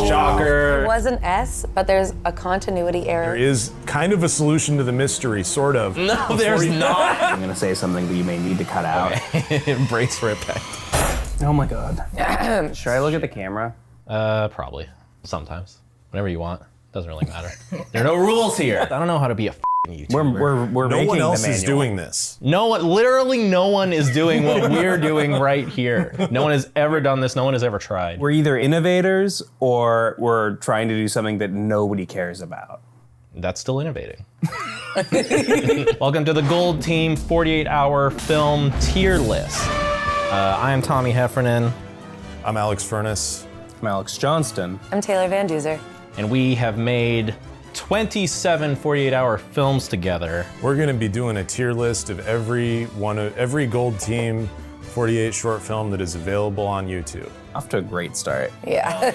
Shocker. It was an S, but there's a continuity error. There is kind of a solution to the mystery, sort of. No, there's not. I'm gonna say something that you may need to cut out. Brace for impact. Oh my god. Should I look at the camera? Probably. Sometimes. Whenever you want. Doesn't really matter. There are no rules here. I don't know how to be a YouTuber. We're No making one else the is manual. doing this. No one, literally no one is doing what we're doing right here. No one has ever done this. No one has ever tried. We're either innovators or we're trying to do something that nobody cares about. That's still innovating. Welcome to the Gold Team 48-hour film tier list. I am Tommy Heffernan. I'm Alex Furness. I'm Alex Johnston. I'm Taylor Van Duzer. And we have made 27 48-hour films together. We're gonna be doing a tier list of every Gold Team 48 short film that is available on YouTube. Off to a great start. Yeah.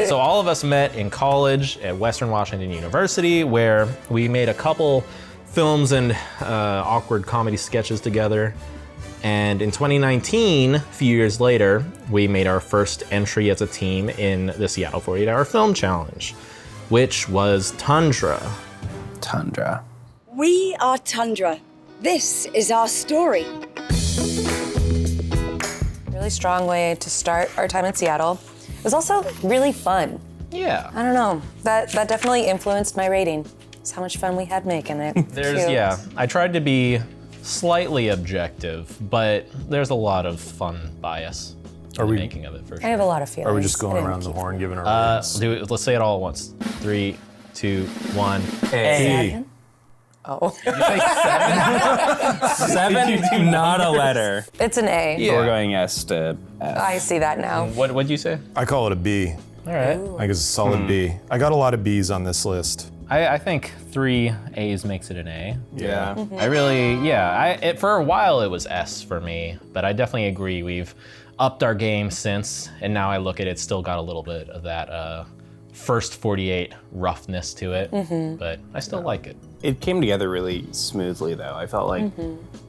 So all of us met in college at Western Washington University, where we made a couple films and awkward comedy sketches together. And in 2019, a few years later, we made our first entry as a team in the Seattle 48-Hour Film Challenge, which was Tundra. Tundra. We are Tundra. This is our story. Really strong way to start our time in Seattle. It was also really fun. Yeah. I don't know, that definitely influenced my rating. It's how much fun we had making it. Yeah, I tried to be slightly objective, but there's a lot of fun bias in the making of it, for sure. I have a lot of feelings. Are we just going around the horn giving our ratings? Let's say it all at once. 3, 2, 1. A. Oh. Seven, not a letter. It's an A. Yeah. So we're going S to F. I see that now. What'd you say? I call it a B. All right. I guess it's a solid B. I got a lot of Bs on this list. I think 3 A's makes it an A. Yeah. I really, for a while it was S for me, but I definitely agree. We've upped our game since, and now I look at it, it's still got a little bit of that first 48 roughness to it, but I still like it. It came together really smoothly, though. I felt like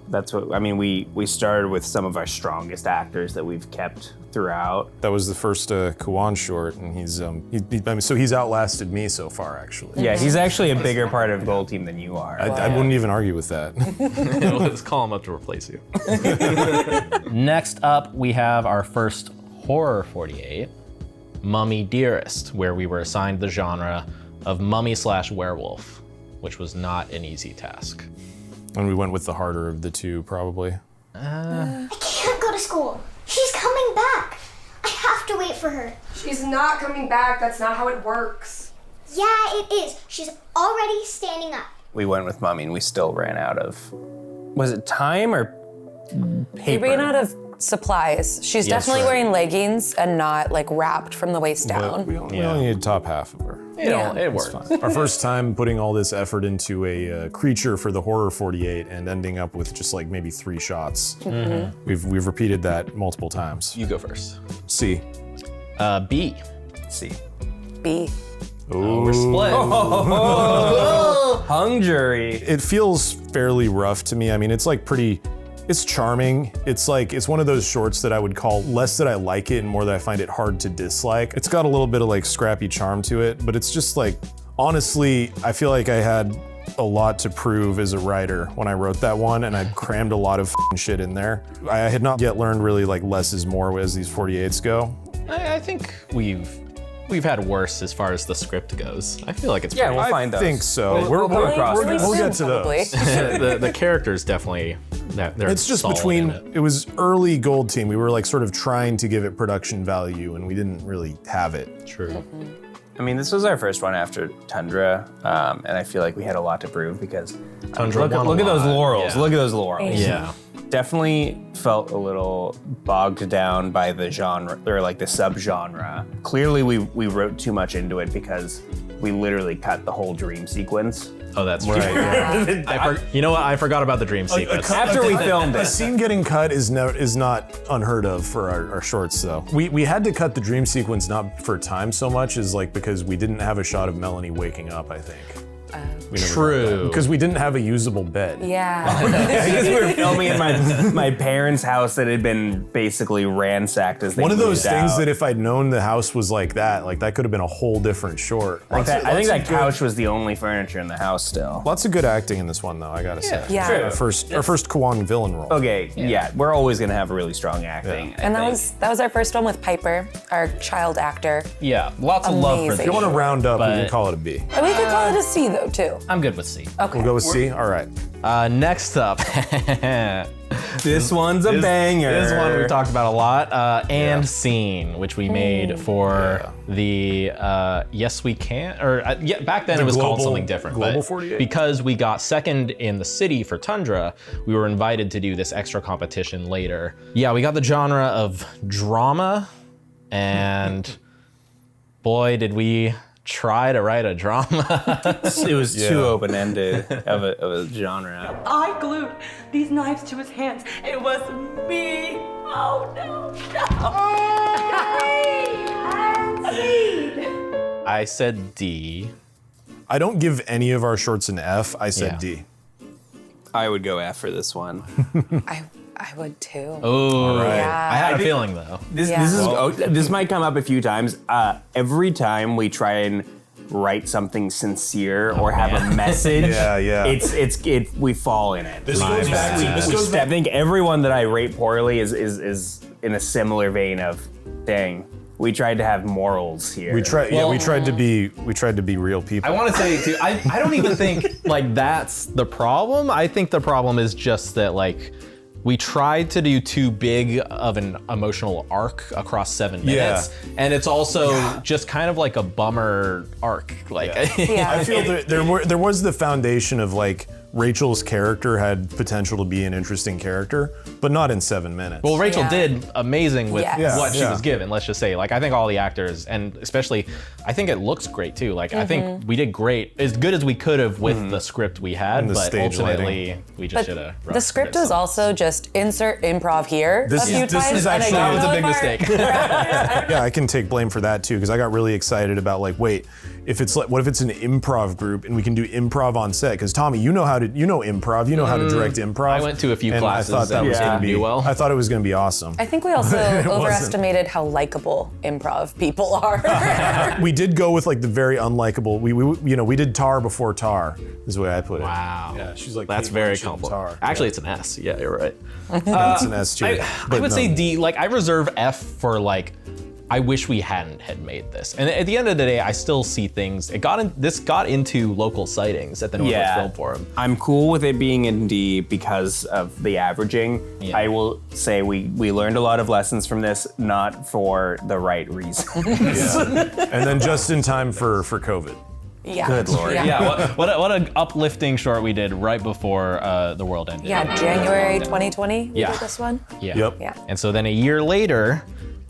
that's what, I mean, we started with some of our strongest actors that we've kept throughout. That was the first Kawan short, and so he's outlasted me so far, actually. Yeah, he's actually a bigger part of Gold Team than you are. I wouldn't even argue with that. Let's call him up to replace you. Next up, we have our first horror 48, Mummy Dearest, where we were assigned the genre of mummy/werewolf, which was not an easy task. And we went with the harder of the two, probably. I can't go to school. She's coming back. I have to wait for her. She's not coming back. That's not how it works. Yeah, it is. She's already standing up. We went with Mummy and we still ran out of, was it time or paper? We ran out of supplies. She's definitely wearing leggings and not like wrapped from the waist down. We only need the top half of her. It worked. Our first time putting all this effort into a creature for the horror 48 and ending up with just like maybe 3 shots. We've repeated that multiple times. You go first. C. B. C. B. Oh, we're split. Hung jury. It feels fairly rough to me. I mean, it's like it's charming. It's one of those shorts that I would call less that I like it and more that I find it hard to dislike. It's got a little bit of like scrappy charm to it, but it's just like, honestly, I feel like I had a lot to prove as a writer when I wrote that one, and I crammed a lot of shit in there. I had not yet learned really like less is more as these 48s go. I think we've had worse as far as the script goes. I feel like it's Yeah, we'll find those. I think so. We'll cross Really those. We'll get soon, to probably. those. the characters definitely, they're It's just solid between, in it was early Gold Team. We were like sort of trying to give it production value and we didn't really have it. True. I mean, this was our first one after Tundra, and I feel like we had a lot to prove because Tundra look at won a those lot. laurels. Yeah. Look at those laurels. Yeah. Definitely felt a little bogged down by the genre, or like the subgenre. Clearly, we wrote too much into it because we literally cut the whole dream sequence. Oh, that's true. Right. You know what? I forgot about the dream sequence. After we filmed A it. scene getting cut is not unheard of for our shorts though. We had to cut the dream sequence not for time so much as like because we didn't have a shot of Melanie waking up, I think. True. Because we didn't have a usable bed. Yeah. Because we were filming in my parents' house that had been basically ransacked as they One of those moved things out. that if I'd known the house was like that could have been a whole different short. I think that good- couch was the only furniture in the house still. Lots of good acting in this one, though, I gotta say. Yeah. True. Our first Kwong villain role. Okay, yeah, we're always gonna have really strong acting. And that was our first one with Piper, our child actor. Yeah, lots of love for Amazing. If you want to round up, we But- can call it a B. And we could call it a C though too. I'm good with C. Okay. We'll go with C? All right. Next up, This one's a banger. This one we've talked about a lot. And Scene, which we made for the Yes We Can, or back then it was called Global- something different. Global but 48? Because we got second in the city for Tundra, we were invited to do this extra competition later. Yeah, we got the genre of drama, and boy, did we try to write a drama. It was too open-ended of a genre. I glued these knives to his hands. It was me. Oh no, no. I said D. I don't give any of our shorts an F. I said Yeah. D. I would go F for this one. I would too. Oh, Yeah. I had a feeling though. This might come up a few times. Every time we try and write something sincere or have a message, we fall in it. This goes back to I think everyone that I rate poorly is in a similar vein of, dang, we tried to have morals here. we tried to be real people. I want to say too, I don't even think like that's the problem. I think the problem is just that like we tried to do too big of an emotional arc across 7 minutes, and it's also just kind of like a bummer arc. Like, I feel there was the foundation of like Rachel's character had potential to be an interesting character, but not in 7 minutes. well, Rachel did amazing with Yes. what she was given. Let's just say, like, I think all the actors, and especially, I think it looks great too. Like, I think we did great, as good as we could have with the script we had, And the but stage ultimately, lighting. we just But should have. the script was also just insert improv here a few this times. is and I actually- don't That was a know big if our- mistake. Yeah, I can take blame for that too, because I got really excited about like, wait, if it's like, what if it's an improv group and we can do improv on set? Because Tommy, you know improv, you know how to direct improv. I went to a few and classes I thought that and was didn't gonna be do well. I thought it was gonna be awesome. I think we also overestimated how likable improv people are. We did go with like the very unlikable. We did Tar before Tar, is the way I put it. Wow. Yeah, she's like That's Kate very Blanchett in compliment. Tar. Actually, it's an S. Yeah, you're right. That's an S too. I But would no. say D. Like, I reserve F for like, I wish we hadn't had made this. And at the end of the day, I still see things. This got into local sightings at the Northwest Film Forum. I'm cool with it being in D because of the averaging. Yeah. I will say we learned a lot of lessons from this, not for the right reasons. And then just in time for COVID. Yeah. Good Lord. Yeah. What an uplifting short we did right before the world ended. Yeah, January 2020, we Yeah. did this one. Yeah. Yep. Yeah. And so then a year later,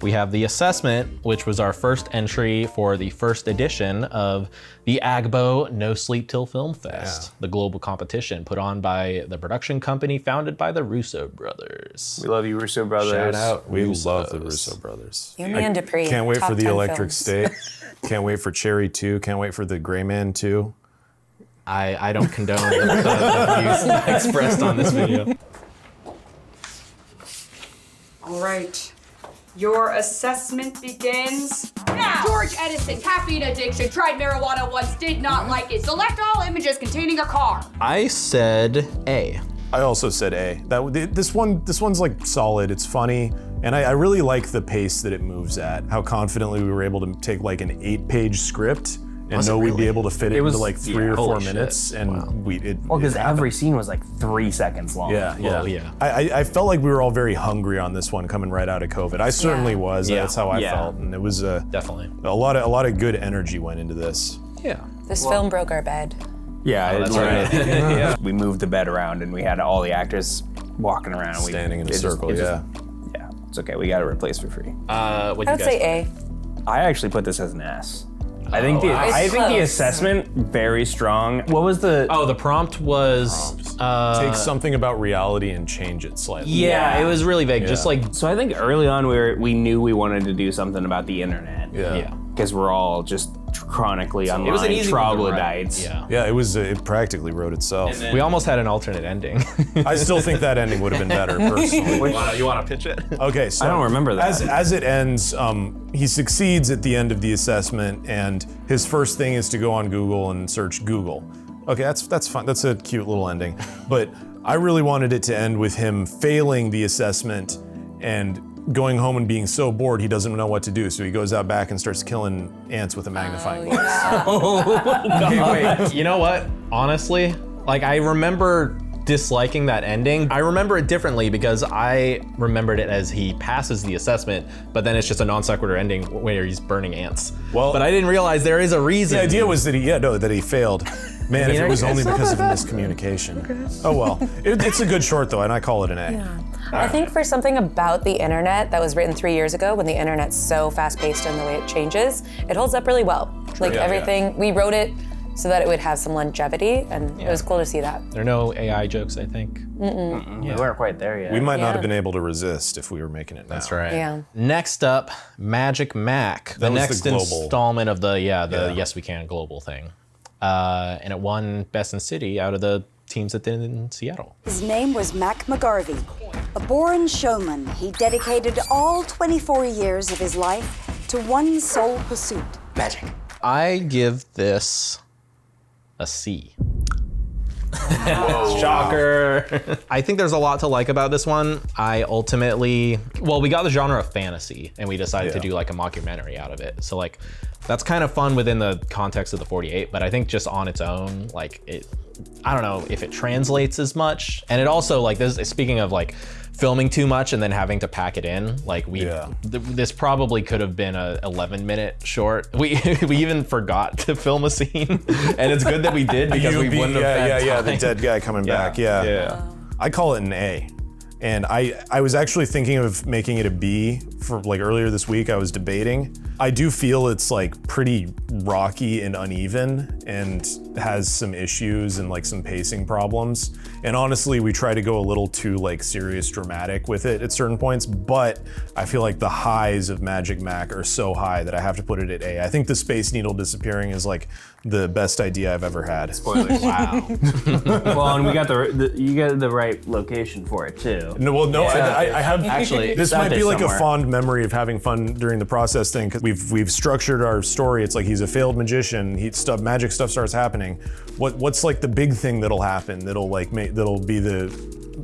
we have the assessment, which was our first entry for the first edition of the AGBO No Sleep Till Film Fest, the global competition put on by the production company founded by the Russo brothers. We love you, Russo brothers. Shout out. We Russos. love the Russo brothers. You and Dupree. Can't wait top for the 10 Electric films. State. Can't wait for Cherry 2. Can't wait for the Gray Man 2. I don't condone the views expressed on this video. All right. Your assessment begins now. George Edison, caffeine addiction, tried marijuana once, did not like it. Select all images containing a car. I said A. I also said A. This one's like solid. It's funny, and I really like the pace that it moves at. How confidently we were able to take like an 8-page script and Was it know we'd be really? able to fit it, It was- into like 3 or holy 4 shit. minutes, and Wow. Well, because happened. every scene was like 3 seconds long. Yeah, Well, yeah. I felt like we were all very hungry on this one coming right out of COVID. I certainly was. Yeah. That's how I Yeah. felt, and it was Definitely. a lot of good energy went into this. Yeah. This film broke our bed. Yeah, that's right. right. We moved the bed around and we had all the actors walking around. And Standing in a it just- circle, it just- yeah. Yeah, it's okay. We got it replaced for free. What'd I you would guys say A. I actually put this as an S. I think wow. I It's think the close. assessment very strong. What was the? Oh, the prompt was Take something about reality and change it slightly. yeah, it was really vague. Just Yeah. like So I think early on we knew we wanted to do something about the internet. Yeah. yeah. because we're all just chronically online It was an easy one to write. troglodytes. Yeah, it practically wrote itself. We almost had an alternate ending. I still think that ending would have been better, personally. You want to pitch it? Okay, so I don't remember that. As it ends, he succeeds at the end of the assessment, and his first thing is to go on Google and search Google. Okay, that's fine. That's a cute little ending. But I really wanted it to end with him failing the assessment and going home and being so bored he doesn't know what to do. So he goes out back and starts killing ants with a magnifying glass. Okay, wait. You know what? Honestly, like I remember disliking that ending. I remember it differently because I remembered it as he passes the assessment, but then it's just a non sequitur ending where he's burning ants. Well, but I didn't realize there is a reason. The idea was that he failed. Man, if it was only because of miscommunication. Okay. Oh well, it's a good short though, and I call it an A. Yeah. I think for something about the internet that was written 3 years ago, when the internet's so fast-paced in the way it changes, it holds up really well. Like everything, we wrote it so that it would have some longevity, and it was cool to see that. There are no AI jokes, I think. We weren't quite there yet. We might not have been able to resist if we were making it now. That's right. Yeah. Next up, Magic Mac, the was next the global. installment of the Yes We Can global thing. And it won Best in City out of the teams that did in Seattle. His name was Mac McGarvey. A born showman, he dedicated all 24 years of his life to one sole pursuit. Magic. I give this a C. Shocker. I think there's a lot to like about this one. We got the genre of fantasy and we decided to do like a mockumentary out of it. So like, that's kind of fun within the context of the 48, but I think just on its own, like I don't know if it translates as much. And it also like speaking of like filming too much and then having to pack it in, like this probably could have been a 11-minute short. We even forgot to film a scene, and it's good that we did because we wouldn't have had time. The dead guy coming back. Yeah. I call it an A. And I was actually thinking of making it a B for like earlier this week. I was debating. I do feel it's like pretty rocky and uneven and has some issues and like some pacing problems. And honestly, we try to go a little too like serious dramatic with it at certain points, but I feel like the highs of Magic Mac are so high that I have to put it at A. I think the Space Needle disappearing is like the best idea I've ever had. Spoilers. Wow. Well, and we got you got the right location for it too. No, I have actually. This might be like a fond memory of having fun during the process thing because we've structured our story. It's like he's a failed magician. Magic stuff starts happening. What's like the big thing that'll happen? That'll be the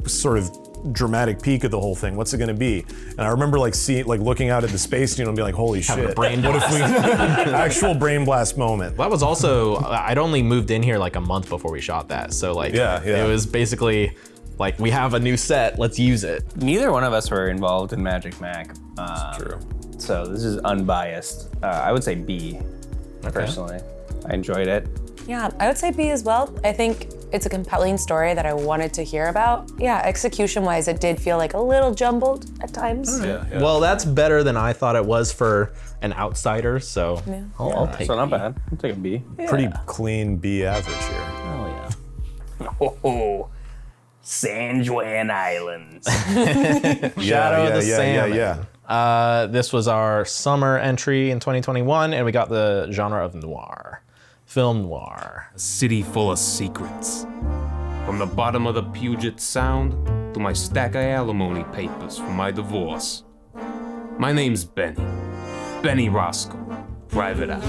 sort of dramatic peak of the whole thing. What's it gonna be? And I remember looking out at the Space Needle and be like, holy shit. Brain blast. What if we actual brain blast moment? That was also, I'd only moved in here like a month before we shot that. So like, it was basically like, we have a new set, let's use it. Neither one of us were involved in Magic Mac. That's true. So this is unbiased. I would say B, personally. I enjoyed it. Yeah, I would say B as well. I think it's a compelling story that I wanted to hear about. Yeah, execution-wise, it did feel like a little jumbled at times. Well, that's better than I thought it was for an outsider, so I'll take So not B. bad. I'll take a B. Pretty clean B average here. Oh yeah. Oh, San Juan Islands. Shadow of the Salmon. Yeah. This was our summer entry in 2021, and we got the genre of noir. Film noir. A city full of secrets. From the bottom of the Puget Sound to my stack of alimony papers from my divorce. My name's Benny. Benny Roscoe. Private Eye.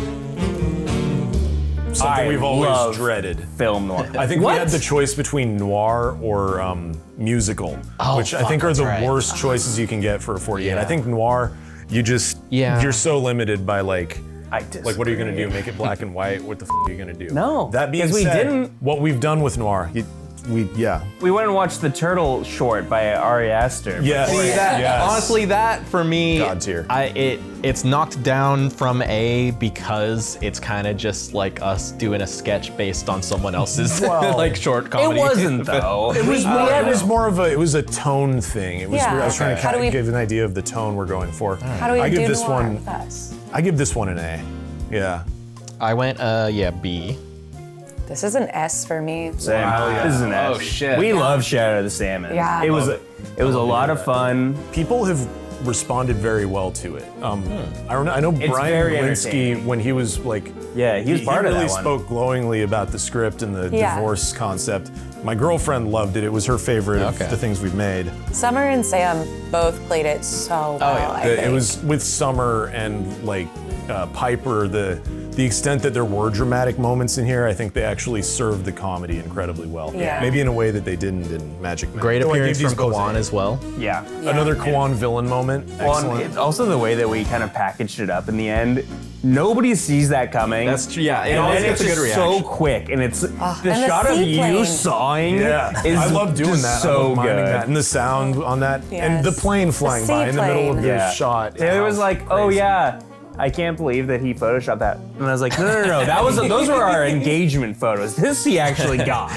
Something we've always dreaded. Film noir. I think we had the choice between noir or musical, which I think are the worst choices you can get for a 48. Yeah. I think noir, you're so limited by like what are you gonna do? Make it black and white? What the f are you gonna do? No. That being said, what we've done with noir, we went and watched the Turtle short by Ari Aster. Yes. See, Yes. honestly, that for me, God tier. It's knocked down from A because it's kind of just like us doing a sketch based on someone else's like short comedy. It wasn't though. It was a tone thing. It was. I was trying to give an idea of the tone we're going for. How do we do noir with us? I give this one an A. Yeah. I went B. This is an S for me. Same. Wow. This is an S. Oh shit. We love Shadow of the Salmon. Yeah. It was a lot of fun. People have responded very well to it. I know It's Brian very Lewinsky, entertaining. when he was like, Yeah, he was part of really that one. spoke glowingly about the script and the Yeah. divorce concept. My girlfriend loved it. It was her favorite of the things we've made. Summer and Sam both played it so well. I It think. was with Summer and like Piper, the extent that there were dramatic moments in here, I think they actually served the comedy incredibly well. Yeah. Maybe in a way that they didn't in Magic Man. Great Though I appearance gave from these both Kawan A's. as well. Yeah. Another Kawan villain moment. Well, and Excellent. it's also the way that we kind of packaged it up in the end. Nobody sees that coming. That's true, yeah, it And always then gets a it's good just reaction. so quick, and it's the and the shot of you seaplane. sawing. Yeah, is I love doing just that. I So love miming good. that. And the sound on that, and the Yes. plane flying The by in the middle of seaplane. the shot. It was like, oh yeah, I can't believe that he photoshopped that. And I was like, no. Those were our engagement photos. This he actually got.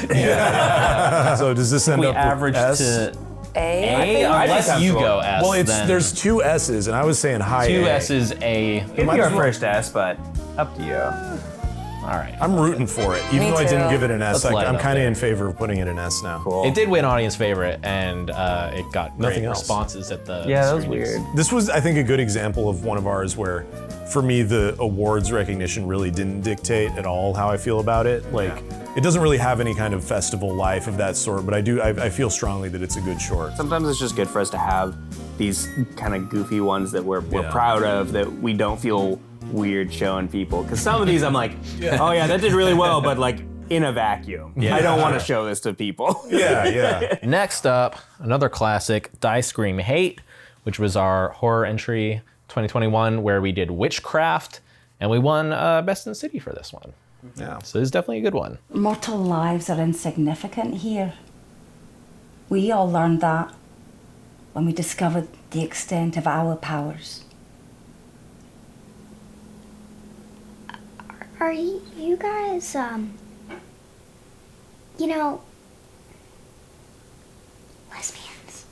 So does this end We up with averaged S? to A. unless you go S. Well, then there's two S's, and I was saying high two A. S's, A. It'd be Might our as well. first S, but up to you. All right. I'm rooting for it, even Me though I didn't too. give it an S. Let's let it I'm up kind of there. in favor of putting it an S now. Cool. It did win audience favorite, and it got Nothing great else. responses at the Yeah, that was screenings. weird. This was, I think, a good example of one of ours where, for me, the awards recognition really didn't dictate at all how I feel about it. Like, it doesn't really have any kind of festival life of that sort, but I feel strongly that it's a good short. Sometimes it's just good for us to have these kind of goofy ones that we're proud of, that we don't feel weird showing people. Because some of these I'm like, oh yeah, that did really well, but like in a vacuum. Yeah. I don't want to show this to people. Yeah. Next up, another classic, Die Scream Hate, which was our horror entry 2021, where we did Witchcraft, and we won Best in City for this one. Yeah. So it's definitely a good one. Mortal lives are insignificant here. We all learned that when we discovered the extent of our powers. Are you guys, lesbians?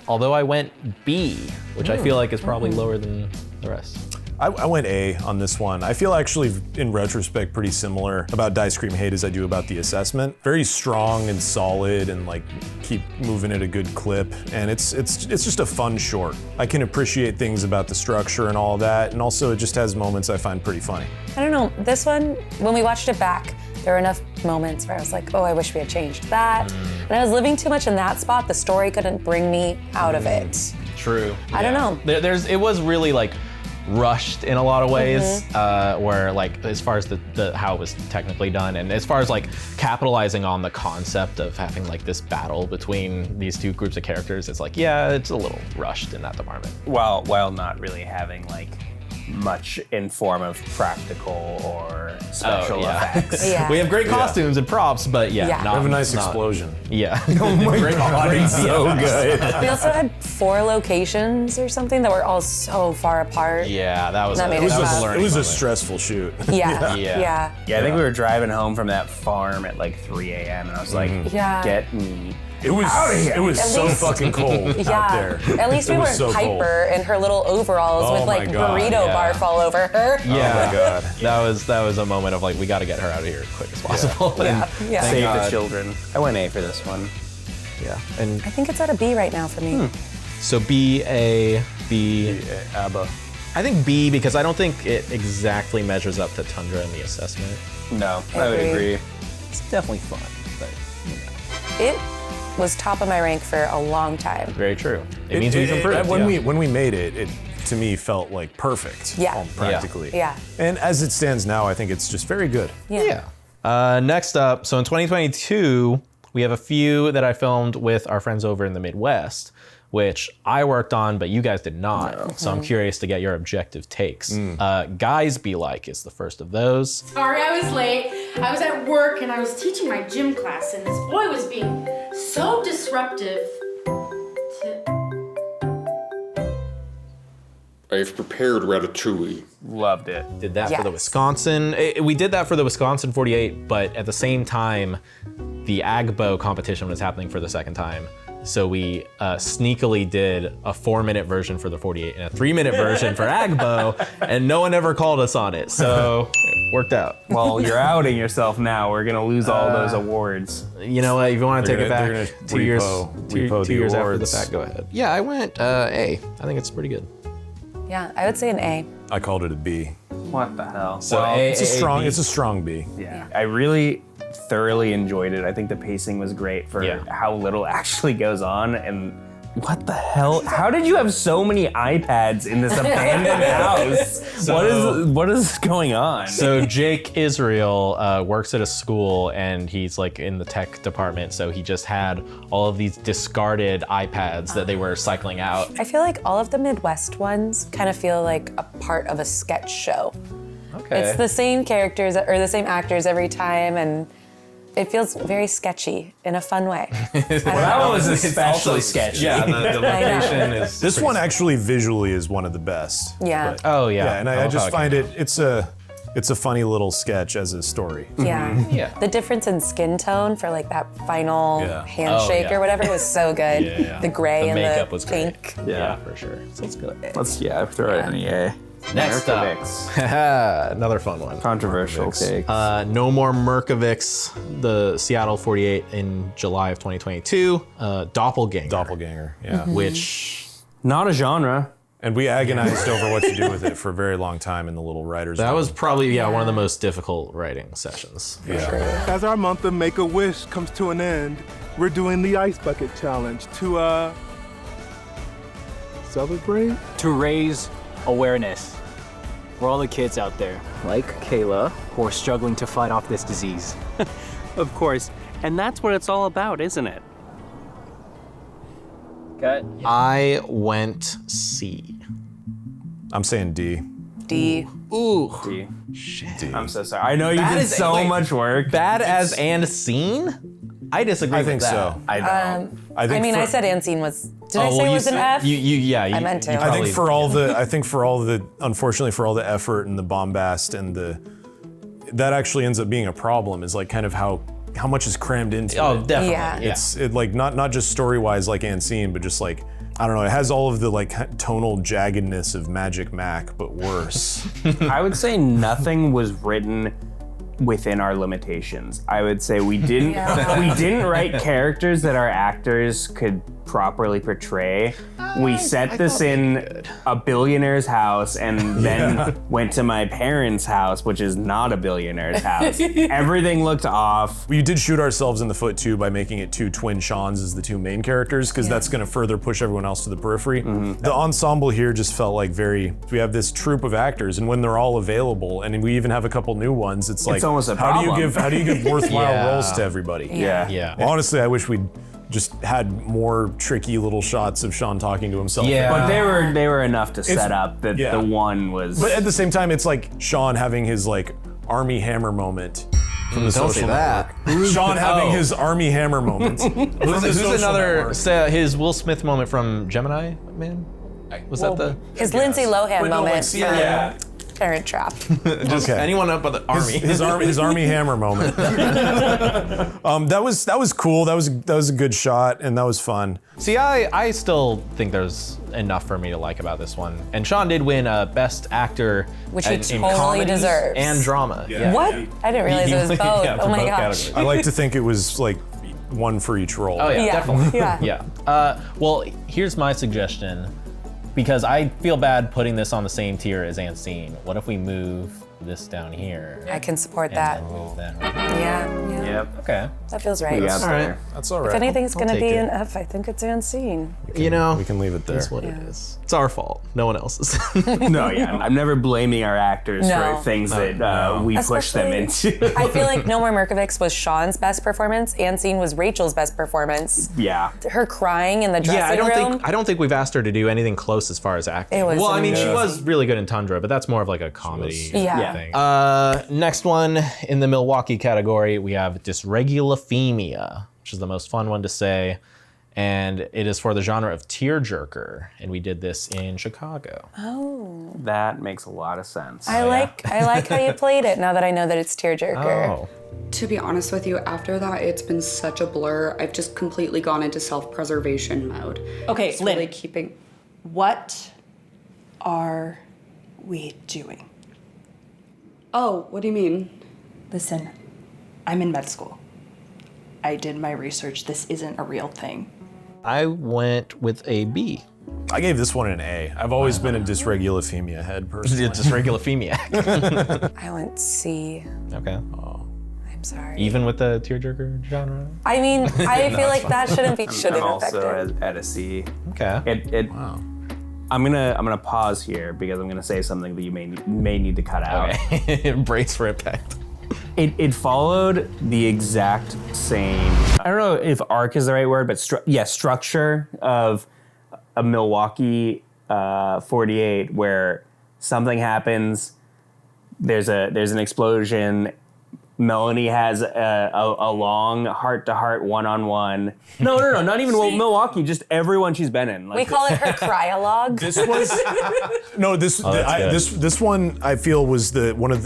Although I went B, which I feel like is probably lower than the rest. I went A on this one. I feel actually, in retrospect, pretty similar about Die Scream Hate as I do about The Assessment. Very strong and solid, and like keep moving at a good clip. And it's just a fun short. I can appreciate things about the structure and all of that, and also it just has moments I find pretty funny. I don't know, this one, when we watched it back, there were enough moments where I was like, oh, I wish we had changed that. And I was living too much in that spot. The story couldn't bring me out of it. True. I don't know. It was really like rushed in a lot of ways, where like as far as the how it was technically done, and as far as like capitalizing on the concept of having like this battle between these two groups of characters, it's like, yeah, it's a little rushed in that department. While not really having like much in form of practical or special effects. Yeah. We have great costumes and props, but Yeah. not, We have a nice not- explosion. Yeah. Oh my god, it's so good. We also had 4 locations or something that were all so far apart. Yeah, that was That made it that was tough. a It learning was a moment. stressful shoot. Yeah. Yeah. Yeah, I think we were driving home from that farm at like 3 a.m. and I was like, Yeah. get me. It was here. it was At so least- fucking cold out Yeah. there. At least we It was weren't so cold. Piper in her little overalls Oh with my like God, burrito yeah. barf all over her. Yeah. Oh my God. That was a moment of like, we got to get her out of here as quick as possible. Yeah. Yeah. Thank Save God. the children. I went A for this one. Yeah. And I think it's at a B right now for me. so B, A, B. ABBA. I think B because I don't think it exactly measures up to Tundra in the assessment. No, I would Agree. agree. It's definitely fun, but It was top of my rank for a long time. very true. It means we've improved. When we made it, it to me felt like perfect. Yeah. Practically. Yeah. And as it stands now, I think it's just very good. Yeah. Next up, so in 2022, we have a few that I filmed with our friends over in the Midwest, which I worked on, but you guys did not. So I'm curious to get your objective takes. Guys Be Like is the first of those. Sorry I was late. I was at work and I was teaching my gym class and this boy was being so disruptive I've prepared ratatouille. Loved it. Did that for the Yes. Wisconsin. We did that for the Wisconsin 48, but at the same time, the Agbo competition was happening for the second time. So we sneakily did a 4-minute version for the 48 and a 3-minute version for Agbo, and no one ever called us on it. So it worked out. Well, you're outing yourself now. We're gonna lose all those awards. You know what? If you want to take it back 2 years, two years after the awards. fact, go ahead. Yeah, I went A. I think it's pretty good. Yeah, I would say an A. I called it a B. What the hell? So Well, A, It's a strong B. yeah, I really thoroughly enjoyed it. I think the pacing was great for how little actually goes on. And what the hell? How did you have so many iPads in this abandoned house? What is going on? So Jake Israel works at a school and he's like in the tech department. So he just had all of these discarded iPads that they were cycling out. I feel like all of the Midwest ones kind of feel like a part of a sketch show. Okay. It's the same characters or the same actors every time, and it feels very sketchy in a fun way. That one was especially sketchy. Yeah, the location is. This one actually visually is one of the best. Yeah. But- Oh yeah. Yeah, and I just find it's a funny little sketch as a story. Yeah. Yeah. The difference in skin tone for like that final handshake Oh, yeah. or whatever was so good. Yeah. The gray The and makeup the was pink. great. Yeah, for sure. So it's good. Let's throw it in the A. Next up, Merkovics. another fun one. Controversial take. No more MERKOVICS, the Seattle 48 in July of 2022. Doppelganger. Doppelganger, yeah. Which, Not a genre. And we agonized over what to do with it for a very long time in the little writer's that room. was probably, one of the most difficult writing sessions. As our month of Make-A-Wish comes to an end, we're doing the Ice Bucket Challenge to, celebrate? To raise awareness for all the kids out there, like Kayla, who are struggling to fight off this disease. Of course, and that's what it's all about, isn't it? Cut. I went C. I'm saying D. D. Ooh. D. Shit. D. I'm so sorry. I know you did so much work. Bad as and scene? I disagree I with think that. so. I don't. I said Ancine was. Did I say it was an F? I meant to. I think unfortunately for all the effort and the bombast and that actually ends up being a problem is like kind of how much is crammed into it. Oh, definitely. Yeah. It's like not just story-wise like Ancine, but just like, I don't know, it has all of the like tonal jaggedness of Magic Mac, but worse. I would say nothing was written within our limitations. I would say we didn't write characters that our actors could properly portray. We set this in a billionaire's house and then went to my parents' house, which is not a billionaire's house. Everything looked off. We did shoot ourselves in the foot too by making it 2 twin Seans as the 2 main characters, because that's gonna further push everyone else to the periphery. The ensemble here just felt like we have this troupe of actors, and when they're all available, and we even have a couple new ones, it's like, almost a how do you problem. give worthwhile roles to everybody? Yeah. Honestly, I wish we'd just had more tricky little shots of Sean talking to himself. Yeah. But they were enough to set up that the one was. But at the same time, it's like Sean having his like Army Hammer moment from the Don't say Social that. Network. Sean having his Army Hammer moment. Who's another, his Will Smith moment from Gemini Man? Was that the? His Lindsay Lohan moment. Yeah. Parent Trap. Just anyone up with the army. His Army Hammer moment. That was cool. That was a good shot, and that was fun. See, I still think there's enough for me to like about this one. And Sean did win Best Actor, Which he in totally comedies deserves. And drama. Yeah. What? I didn't realize it was both. Yeah, Oh for my both gosh. categories. I like to think it was like one for each role. Oh yeah, definitely. Yeah. Yeah. Well, here's my suggestion. Because I feel bad putting this on the same tier as Ancine. What if we move this down here? I can support and that. then move that right here? Yeah. Yep. Okay. That feels right. We got there. That's all If right. anything's I'll gonna take be it. an F, I think it's Ancine. You know, we can leave it there. That's what it is. It's our fault. No one else's. No, yeah. I'm never blaming our actors No. for things that we push them into. I feel like No More Merkovics was Sean's best performance. Ancine was Rachel's best performance. Yeah. Her crying in the dressing room. I don't think we've asked her to do anything close as far as acting. It was well, I mean, she amazing. was really good in Tundra, but that's more of like a comedy Yeah. thing. Next one in the Milwaukee category, we have DYSREGULAPHEMIA, which is the most fun one to say. And it is for the genre of tearjerker, and we did this in Chicago. Oh. That makes a lot of sense. I like how you played it now that I know that it's tearjerker. Oh. To be honest with you, after that, it's been such a blur. I've just completely gone into self-preservation mode. Okay, It's Lynn, really keeping. what are we doing? Oh, what do you mean? Listen, I'm in med school. I did my research. This isn't a real thing. I went with a B. I gave this one an A. I've always been a dysregulaphemia head person. Dysregulaphemia. I went C. Okay. I'm sorry. Even with the tearjerker genre? I mean, I feel like that shouldn't I'm affect also it. at a C. Okay. Wow. I'm gonna pause here because I'm gonna say something that you may need to cut out. Okay. Brace for impact. It followed the exact same. I don't know if arc is the right word, but structure of a Milwaukee 48, where something happens, there's an explosion. Melanie has a long heart-to-heart one-on-one. No, not even Milwaukee, just everyone she's been in. We call it her cryologue. This was this one I feel was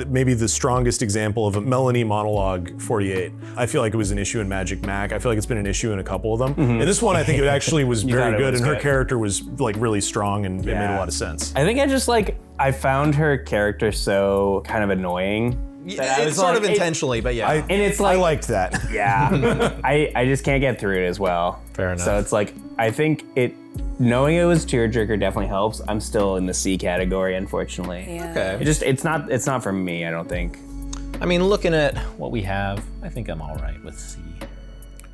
maybe the strongest example of a Melanie monologue 48. I feel like it was an issue in Magic Mac. I feel like it's been an issue in a couple of them. And this one I think it actually was very good, and her character was like really strong, and it made a lot of sense. I think I found her character so kind of annoying. It's sort of intentionally, but yeah. And it's like, I liked that. Yeah. I just can't get through it as well. Fair enough. So it's like, I think knowing it was tearjerker definitely helps. I'm still in the C category, unfortunately. Yeah. Okay. It's not for me, I don't think. I mean, looking at what we have, I think I'm all right with C.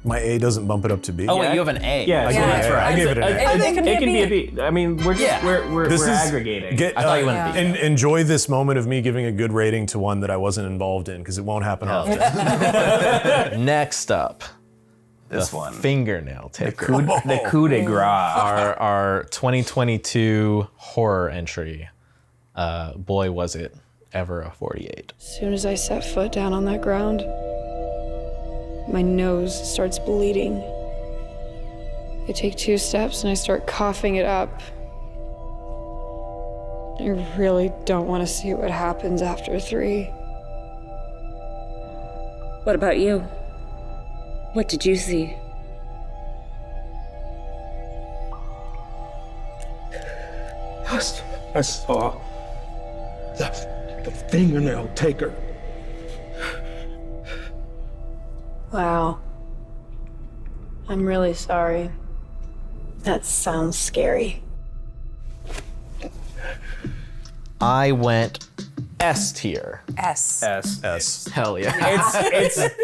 My A doesn't bump it up to B. Oh wait, you have an A. Yeah, that's right. I gave it an A. I think it can be a B. I mean, we're aggregating. I thought you went B. And enjoy this moment of me giving a good rating to one that I wasn't involved in, because it won't happen often. Next up, this the one. Fingernail taker. The coup de grace. Our 2022 horror entry. Boy, was it ever a 48. As soon as I set foot down on that ground, my nose starts bleeding. I take 2 steps and I start coughing it up. I really don't want to see what happens after 3. What about you? What did you see? I saw the fingernail taker. Wow. I'm really sorry. That sounds scary. I went S tier. S. Hell yeah.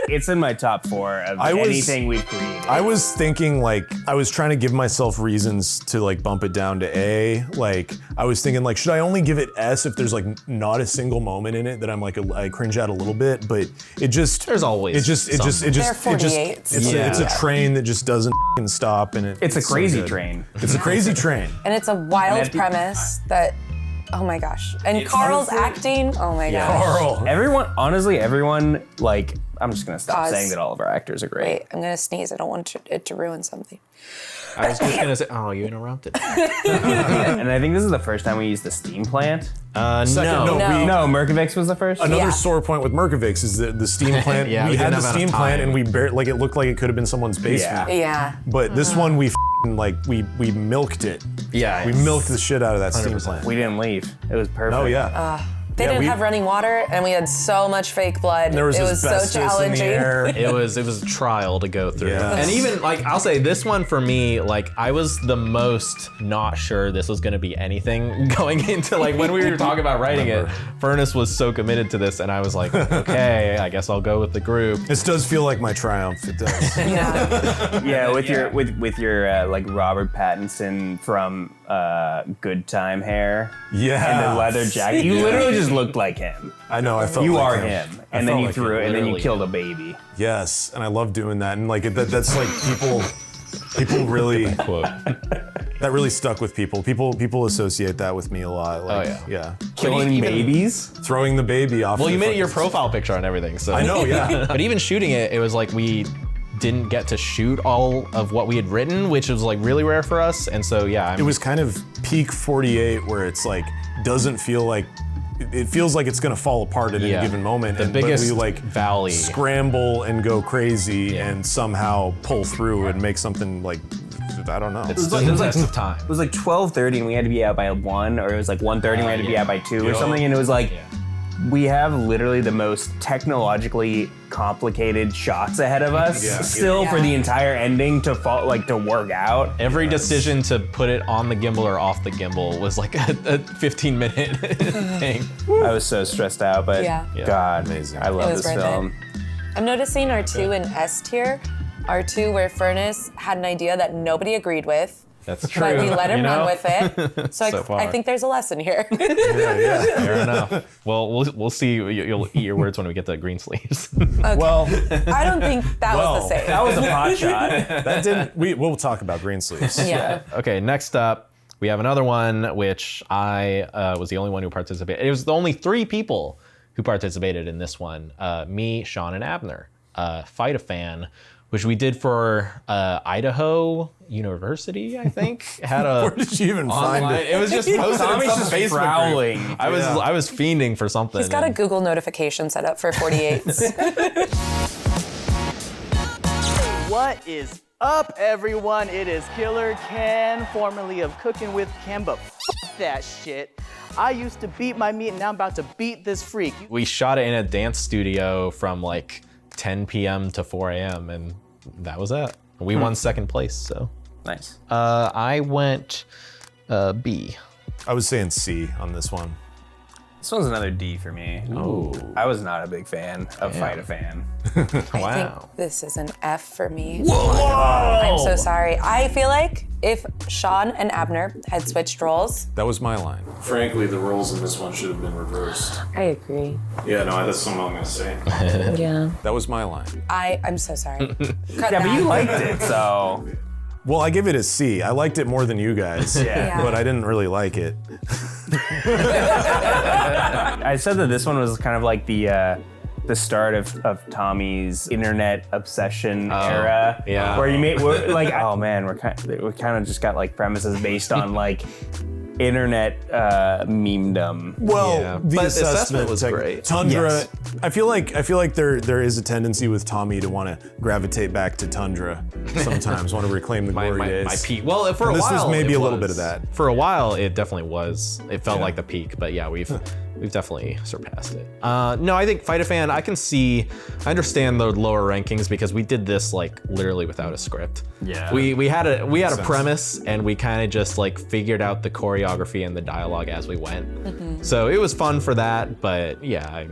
It's in my top 4 of anything we've created. I was thinking, like, I was trying to give myself reasons to like bump it down to A. Like, I was thinking, like, should I only give it S if there's like not a single moment in it that I'm like I cringe at a little bit? But it just there's always it's a train that just doesn't f***ing stop, and it's a crazy train. It's a crazy train. And it's a wild premise that, oh my gosh. And Carl's acting, oh my gosh. Carl. Everyone, like, I'm just gonna stop Pause. saying that all of our actors are great. Wait, I'm gonna sneeze. I don't want it to ruin something. I was just gonna say, oh, you interrupted. And I think this is the first time we used the steam plant. No, Merkovics was the first. Another sore point with Merkovics is that the steam plant. Yeah, we we had didn't the have steam enough plant, time. and it looked like it could have been someone's basement. Yeah. But this one we we milked it. Yeah. We milked the shit out of that steam 100%. plant. We didn't leave. It was perfect. Oh yeah. They didn't have running water, and we had so much fake blood. There was it was so asbestos in the challenging. air. It was a trial to go through. Yeah. And even like I'll say this one for me, like I was the most not sure this was gonna be anything going into like when we were talking about writing it. Furnace was so committed to this, and I was like, okay, I guess I'll go with the group. This does feel like my triumph. It does. Yeah, with your like Robert Pattinson from Good Time hair. Yeah. And the leather jacket. You literally just looked like him. I know. I felt you like are him. him. I And then felt you like threw him, it, and then you literally. killed a baby. Yes, and I love doing that, and like that's like people really quote. That really stuck with people. People associate that with me a lot. Like, yeah. Killing babies, throwing the baby off. Well, you the made it your fucking- profile picture and everything, so I know, yeah. But even shooting it, it was like we didn't get to shoot all of what we had written, which was like really rare for us. And so yeah, It was kind of peak 48, where it's like doesn't feel like it feels like it's gonna fall apart at any given moment. The biggest but we like valley. Scramble and go crazy and somehow pull through and make something like, I don't know. It was like some time. It was like 12:30 and we had to be out by 1, or it was like 1:30 and we had to be out by 2 or something, and it was like, we have literally the most technologically complicated shots ahead of us still for the entire ending to to work out. Every decision to put it on the gimbal or off the gimbal was like a 15-minute thing. I was so stressed out, but God, amazing. I love this film. I'm noticing our 2 in S tier are 2 where Furnace had an idea that nobody agreed with. That's true. But we let him run with it. So, So I think there's a lesson here. Fair enough. Well, we'll see. You'll eat your words when we get to Greensleeves. Okay. Well, I don't think that was the same. That was a pot shot. That didn't. We'll talk about Greensleeves. Yeah. Okay, next up, we have another one, which I was the only one who participated. It was the only 3 people who participated in this one. Me, Sean, and Abner. Fight a Fan, which we did for Idaho University, I think. Had a Where did you even find it? It was just posted on some Facebook prowling. group. I was fiending for something. He's got a Google notification set up for 48s. What is up, everyone? It is Killer Ken, formerly of Cooking with Ken, but f that shit. I used to beat my meat, and now I'm about to beat this freak. We shot it in a dance studio from like 10 p.m. to 4 a.m. and that was it. We won second place, so. Nice. I went B. I was saying C on this one. This one's another D for me. Ooh. I was not a big fan of Fight a Fan. I think this is an F for me. Whoa! I'm so sorry. I feel like if Sean and Abner had switched roles. That was my line. Frankly, the roles in this one should have been reversed. I agree. Yeah, no, that's something I'm gonna say. Yeah. That was my line. I'm so sorry. Cut Yeah, but you liked it, so. Well, I give it a C. I liked it more than you guys, but I didn't really like it. I said that this one was kind of like the start of Tommy's internet obsession era. Yeah. Where you made like, oh man, we kind of just got like premises based on like internet memedom. Well, the assessment was great. Tundra. Yes. I feel like there is a tendency with Tommy to want to gravitate back to Tundra sometimes, want to reclaim the glory days. My peak. Well, for a this while, was maybe it a little was. bit of that. For a while, it definitely was. It felt like the peak, but yeah, we've definitely surpassed it. No, I think Fight a Fan, I understand the lower rankings because we did this like literally without a script. Yeah. We had a premise and we kind of just like figured out the choreography and the dialogue as we went. So it was fun for that, but yeah.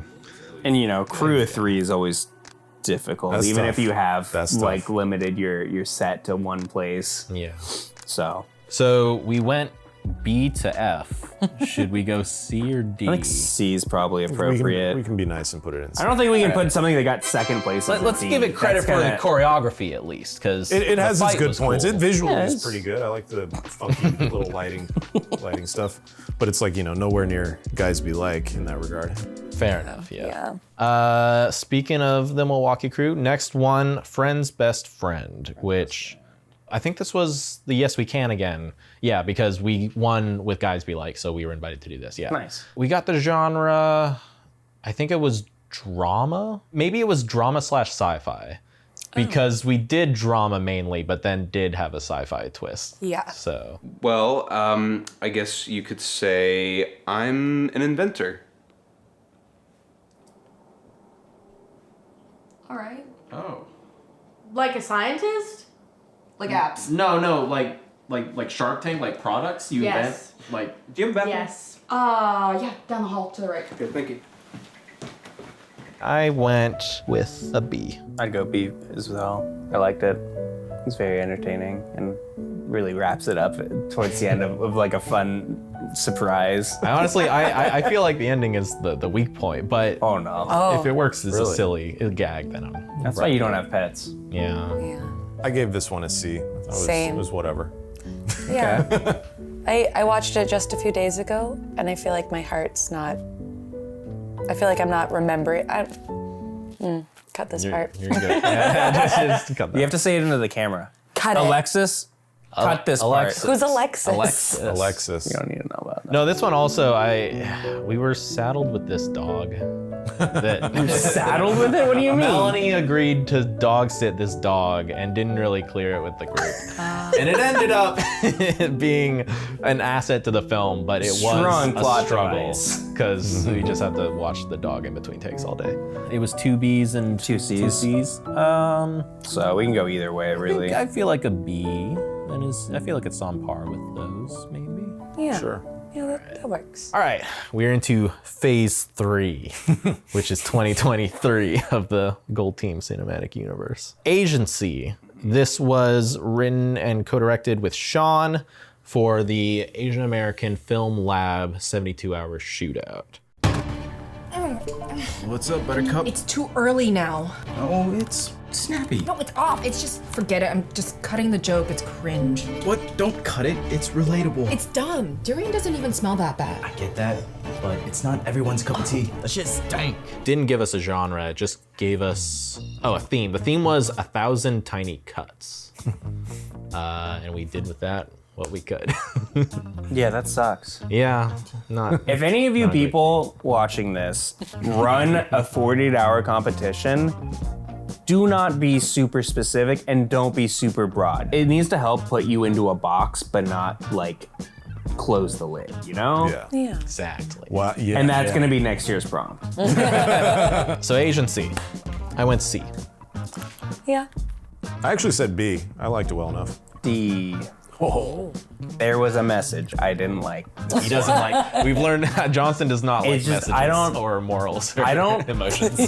And you know, crew of 3 is always difficult, That's even tough. if you have That's like tough. limited your set to one place. Yeah. So we went B to F. Should we go C or D? I think C is probably appropriate. We can be nice and put it in C. I don't think we can put something that got second place. Let's give it credit for the choreography at least, because It has its fight good was points. cool. It visually is pretty good. I like the funky little lighting stuff. But it's like, nowhere near Guys Be Like in that regard. Fair enough, yeah. Speaking of the Milwaukee crew, next one, Friend's Best Friend, which I think this was the Yes We Can again. Yeah, because we won with Guys Be Like, so we were invited to do this, yeah. Nice. We got the genre, I think it was drama? Maybe it was drama / sci-fi. Because we did drama mainly, but then did have a sci-fi twist. Yeah. So. Well, I guess you could say I'm an inventor. All right. Oh. Like a scientist? Like apps? No, like Shark Tank, like products you Yes. invent. Like, do you have a bathroom? Yes. Yeah, down the hall to the right. Okay, thank you. I went with a B. I'd go B as well. I liked it. It's very entertaining and really wraps it up towards the end of like a fun surprise. I honestly, I feel like the ending is the weak point, but oh no, if it works as a Really? silly gag, then I'm. That's why you don't have pets. Yeah. I gave this one a C. Same. It was whatever. Yeah. I watched it just a few days ago, and I feel like my heart's not. I feel like I'm not remembering. Cut this part. You're good. Yeah, just cut that. You have to say it into the camera. Cut it. Alexis, Cut this part. Who's Alexis. Alexis? Alexis. You don't need to know about that. No, this one also, we were saddled with this dog. Saddled with it? What do you mean? Melanie agreed to dog sit this dog and didn't really clear it with the group. And it ended up being an asset to the film, but it Strong was plot a struggle device. because we just had to watch the dog in between takes all day. It was 2 B's and 2 C's. 2 C's. So we can go either way, really. I feel like a B. I feel like it's on par with those, maybe. Yeah. Sure. Yeah, that works. All right, we're into phase 3, which is 2023 of the Gold Team Cinematic Universe. ASIANCY. This was written and co-directed with Sean for the Asian American Film Lab 72-hour shootout. What's up, Buttercup? It's too early now. Oh, it's snappy. No, it's off. It's just, forget it. I'm just cutting the joke. It's cringe. What? Don't cut it. It's relatable. It's dumb. Durian doesn't even smell that bad. I get that, but it's not everyone's cup of tea. That shit stank. Didn't give us a genre, it just gave us, a theme. The theme was 1,000 tiny cuts. And we did with that what we could. Yeah, that sucks. Yeah, not. If any of you people watching this run a 48-hour competition, do not be super specific and don't be super broad. It needs to help put you into a box, but not like close the lid, you know? Yeah. Exactly. Well, yeah, and that's gonna be next year's prompt. So ASIANCY, I went C. Yeah. I actually said B. I liked it well enough. D. Oh. There was a message I didn't like. He doesn't like. We've learned Johnson does not like messages or morals. Or I don't emotions.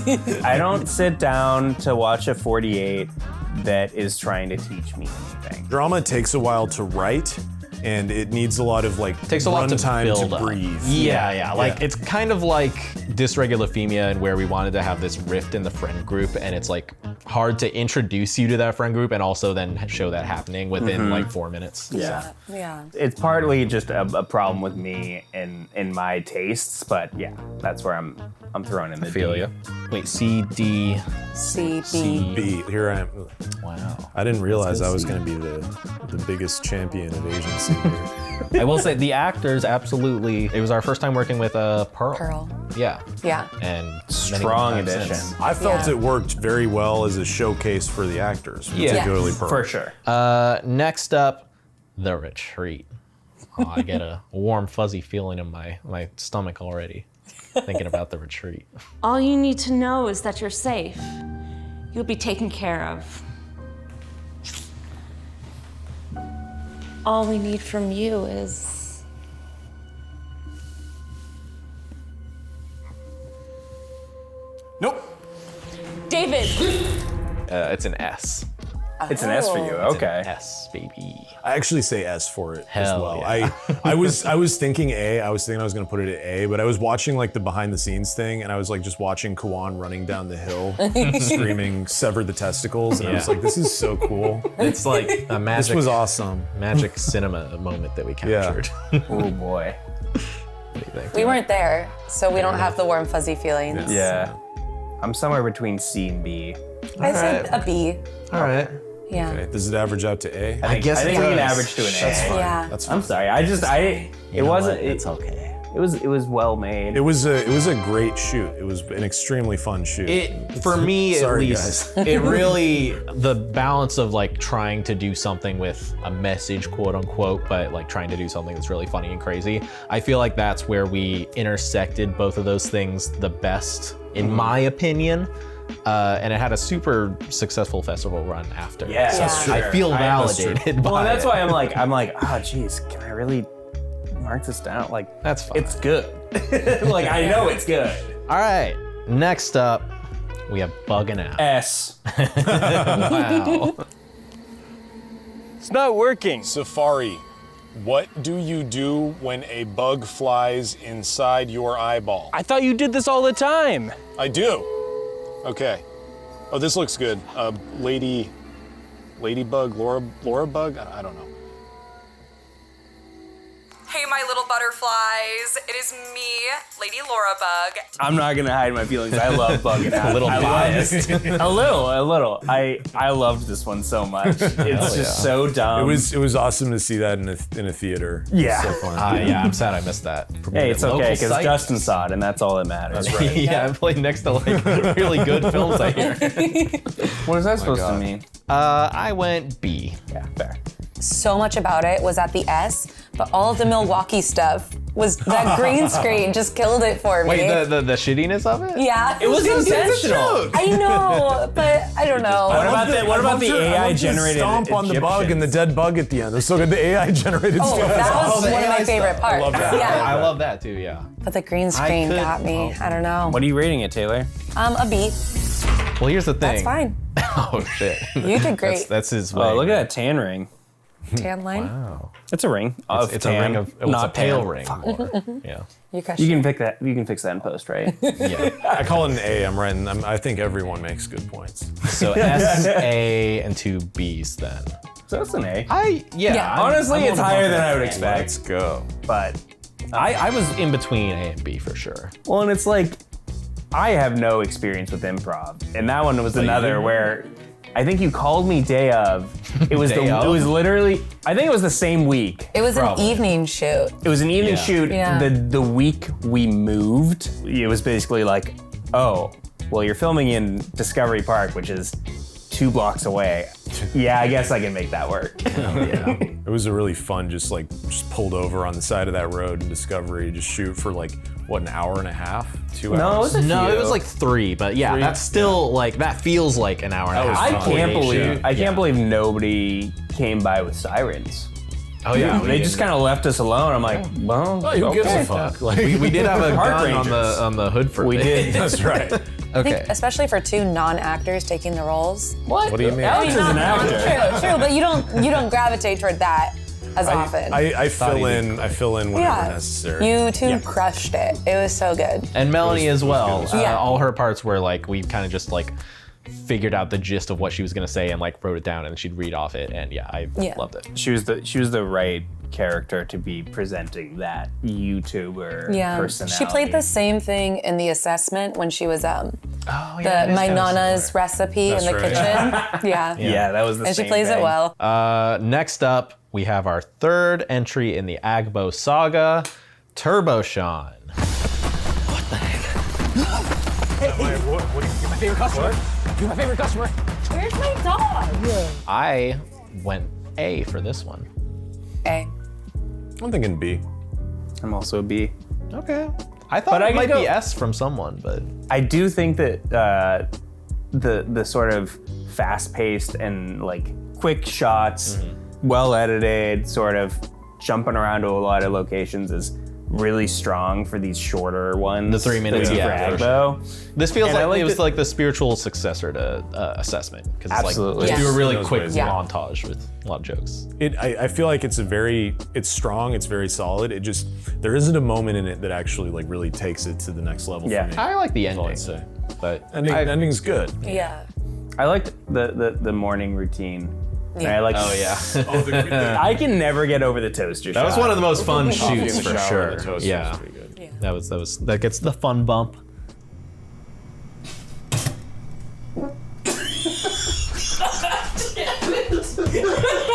I don't sit down to watch a 48 that is trying to teach me anything. Drama takes a while to write, and it needs a lot of takes a lot to time build to up. breathe. Yeah. Like it's kind of like DYSREGULAPHEMIA, and where we wanted to have this rift in the friend group, and it's like hard to introduce you to that friend group and also then show that happening within like 4 minutes. Yeah. Yeah. It's partly just a problem with me and in my tastes, but yeah, that's where I'm throwing in the feel D. ya. Wait, C, D, C, B. B. Here I am. Wow. I didn't realize I was going to be the biggest champion of ASIANCY here. I will say the actors absolutely. It was our first time working with Pearl. Yeah. Yeah. And strong addition. I felt it worked very well as a showcase for the actors, particularly Pearl. For sure. Next up, The Retreat. Oh, I get a warm, fuzzy feeling in my stomach already, thinking about The Retreat. All you need to know is that you're safe. You'll be taken care of. All we need from you is... Nope. David! It's an S. It's an S for you, okay. It's an S, baby. I actually say S for it as Hell well. yeah. I was thinking A. I was thinking I was gonna put it at A, but I was watching like the behind the scenes thing, and I was like just watching Kawan running down the hill, screaming "Sever the testicles," and I was like, "This is so cool." It's like a magic. This was awesome. Magic cinema moment that we captured. Oh boy. What do you think? We weren't there, so we don't have the warm, fuzzy feelings. Yeah. I'm somewhere between C and B. I said a B. All right. Yeah. Okay. Does it average out to A? I think we can average to an A. That's fine. Yeah. That's fine. I'm sorry. It's okay. It was well made. It was a great shoot. It was an extremely fun shoot. For me, at Sorry, least, guys. it really, the balance of like trying to do something with a message, quote unquote, but like trying to do something that's really funny and crazy. I feel like that's where we intersected both of those things the best, in my opinion. And it had a super successful festival run after. Yeah, So sure. I feel validated by Well, that's it. why I'm like, oh geez, can I really mark this down? Like, That's fine. it's good. Like, I know it's good. All right, next up, we have Buggin' Out. S. Wow. It's not working. Safari, what do you do when a bug flies inside your eyeball? I thought you did this all the time. I do. Okay. Oh, this looks good. Ladybug, Laura bug? I don't know. Hey, my little butterfly. butterflies. It is me, Lady Laura Bug. I'm not gonna hide my feelings. I love bugging out. A little biased. A little. I loved this one so much. It's just so dumb. It was awesome to see that in a theater. Yeah. It was so fun. Yeah, I'm sad I missed that. Hey, it's okay, because Local Justin saw it, and that's all that matters. That's right. Yeah, I played next to like really good films I hear. What is that supposed to mean? I went B. Yeah, fair. So much about it was at the S, but all of the Milwaukee stuff was that green screen just killed it for me. Wait, the shittiness of it? Yeah. It was intentional. I know, but I don't know. What about the AI generated stomp on the bug and the dead bug at the end? It's so good. The AI generated Oh, stuff. that was one of my favorite parts. I love that. Yeah. I love that too, yeah. But the green screen got me. I don't know. What are you rating it, Taylor? A B. Well, here's the thing. That's fine. Oh, shit. You did great. That's his way. Oh, look at that tan ring. Tan line. Wow. It's a ring. It's a ring of, not it's a pale tan. ring. Yeah. You can fix that. You can fix that in post, right? Yeah. I call it an A. I'm right. I think everyone makes good points. So S, A, and 2 B's then. So that's an A. Honestly, it's higher than I would expect. Let's go. But I was in between A and B for sure. well, and it's like I have no experience with improv, and that one was another where I think you called me day of. It was Day of? It was literally. I think it was the same week. It was Probably. an evening shoot. It was an evening Yeah. shoot. Yeah. The week we moved, it was basically like, oh, well, you're filming in Discovery Park, which is 2 blocks away. Yeah, I guess I can make that work. It was a really fun, just pulled over on the side of that road in Discovery, just shoot for like, what, an hour and a half? 2 hours? No, it was a No, few. it was like 3, but yeah, that's still like, that feels like an hour and a half. I can't before believe nobody came by with sirens. Oh yeah, They just kind of left us alone. I'm like, well, who gives a okay. fuck? Like, we did have a Park gun rangers. on the hood for We it. did. That's right. I think, Okay. especially for 2 non-actors taking the roles. What do you mean? Alex is an actor. True, but you don't gravitate toward that as often. I fill in whenever necessary. You two crushed it. It was so good. And Melanie as well. good. Yeah. All her parts were like, we kind of just like figured out the gist of what she was gonna say and like wrote it down, and she'd read off it, and I loved it. She was the right character to be presenting that YouTuber Yeah, personality. she played the same thing in the assessment when she was my kinda nana's recipe in the kitchen. Yeah. Yeah, that was the And same she plays thing. it well. Next up, we have our 3rd entry in the Agbo saga, Turbo Sean. You're my favorite customer. You're my favorite customer. Where's my dog? I went A for this one. A. I'm thinking B. I'm also a B. Okay. I thought it might be S from someone, but I do think that the sort of fast-paced and like quick shots, well edited, sort of jumping around to a lot of locations is really strong for these shorter ones. The 3 minutes, for yeah. for Agbo. sure. This feels And I like it was that- like the spiritual successor to Assessment, because it's Absolutely. like just do a Yeah. really Those quick ways, yeah. montage with a lot of jokes. I feel like it's strong, it's very solid. It just, there isn't a moment in it that actually like really takes it to the next level Yeah. for me. I like the That's all ending, I'd say. but Ending's good. Yeah. I liked the morning routine. Yeah. I like. Oh yeah. I can never get over the toaster shot. That was one of the most fun Coffee in shoots the for shower sure. and the toaster Yeah. was pretty good. That gets the fun bump.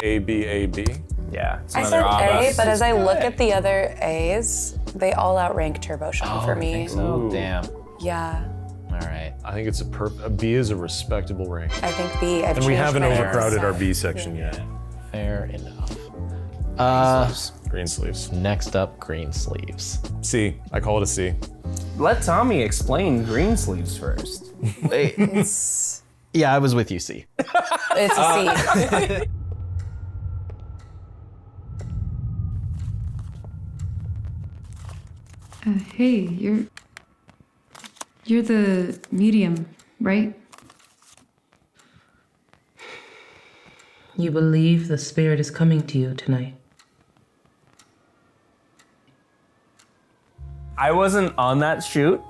A, B, A, B. Yeah. It's I another said A, Abba. but as I look at the other A's, they all outrank Turbo Sean for me. So damn. Yeah. All right. I think it's a B is a respectable rank. I think B. I've And we changed haven't my overcrowded our answer. B section yet. Fair enough. Green sleeves. Next up, Greensleeves. C. I call it a C. Let Tommy explain Greensleeves first. Wait. Yeah, I was with you, C. It's a C. Hey, you're the medium, right? You believe the spirit is coming to you tonight. I wasn't on that shoot.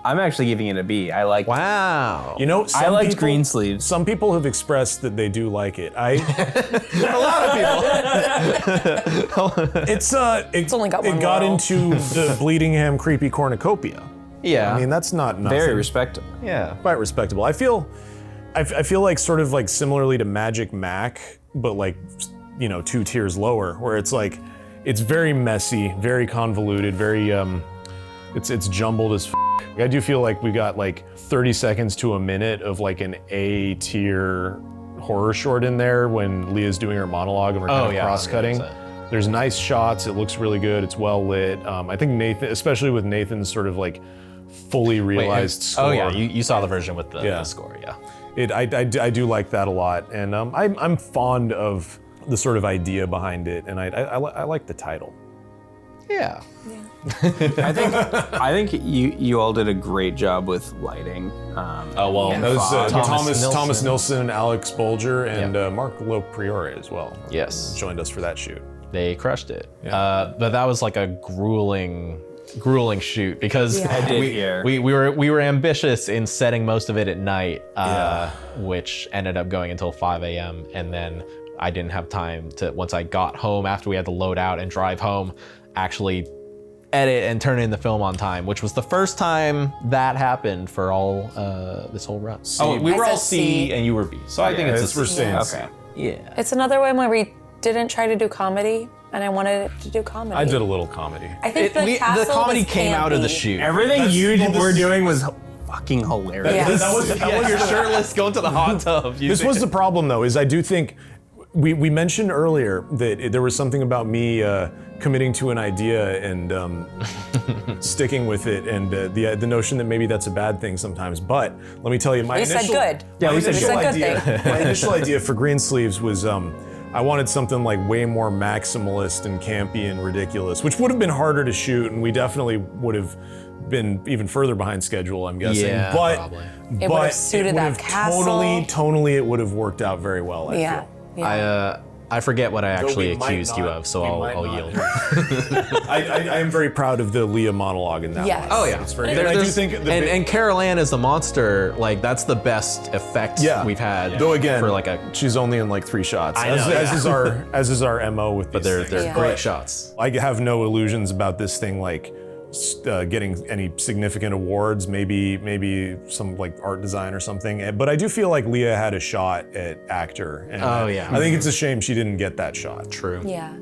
I'm actually giving it a B. I like. Wow. You know, I liked Greensleeves. Some people have expressed that they do like it. A lot of people. It's only got one It got row. into the Bleedingham creepy cornucopia. Yeah. I mean, that's not nothing. Very respectable. Yeah. Quite respectable. I feel like sort of like similarly to Magic Mac, but like, you know, 2 tiers lower, where it's like, it's very messy, very convoluted, very, it's jumbled as f***. I do feel like we got like 30 seconds to a minute of like an A tier horror short in there when Leah's doing her monologue and we're kind of cross-cutting. 100%. There's nice shots, it looks really good, it's well lit. I think Nathan, especially with Nathan's sort of like fully realized score. Oh yeah, you saw the version with the score, yeah. I do like that a lot, and I'm fond of the sort of idea behind it, and I like the title. Yeah. I think you all did a great job with lighting. Oh well, That was Thomas Nilsson and Alex Bolger and Mark Lopriore as well. Yes, joined us for that shoot. They crushed it. But that was like a grueling shoot because we were ambitious in setting most of it at night, which ended up going until 5 a.m. and then I didn't have time to, once I got home after we had to load out and drive home, actually edit and turn in the film on time, which was the first time that happened for all this whole run. We were all C and you were B, so I think it's we're C. okay. Yeah. It's another one where we didn't try to do comedy, and I wanted to do comedy. I did a little comedy. I think the comedy came out of the shoot. Everything you were doing was fucking hilarious. Yes. That was You're shirtless going to the hot tub. This was the problem though, is I do think, we mentioned earlier that there was something about me committing to an idea and sticking with it, and the notion that maybe that's a bad thing sometimes. But let me tell you, my We initial, said good. my We said initial good idea, thing. my initial idea for Greensleeves was I wanted something like way more maximalist and campy and ridiculous, which would have been harder to shoot, and we definitely would have been even further behind schedule, I'm guessing. Yeah, but probably. It would have suited that castle. Tonally, it would have worked out very well. I feel. I forget what I actually we might accused you not- of, so we I'll might not. yield. I am very proud of the Leah monologue in that Yes. one. Oh yeah, It's very good. I do think and Carol Ann as the monster, like that's the best effect we've had. Though again, for like she's only in like 3 shots. I know, as is our MO with these they're things. great shots. I have no illusions about this thing like getting any significant awards, maybe some like art design or something. But I do feel like Leah had a shot at actor. And I think it's a shame she didn't get that shot. True. Yeah.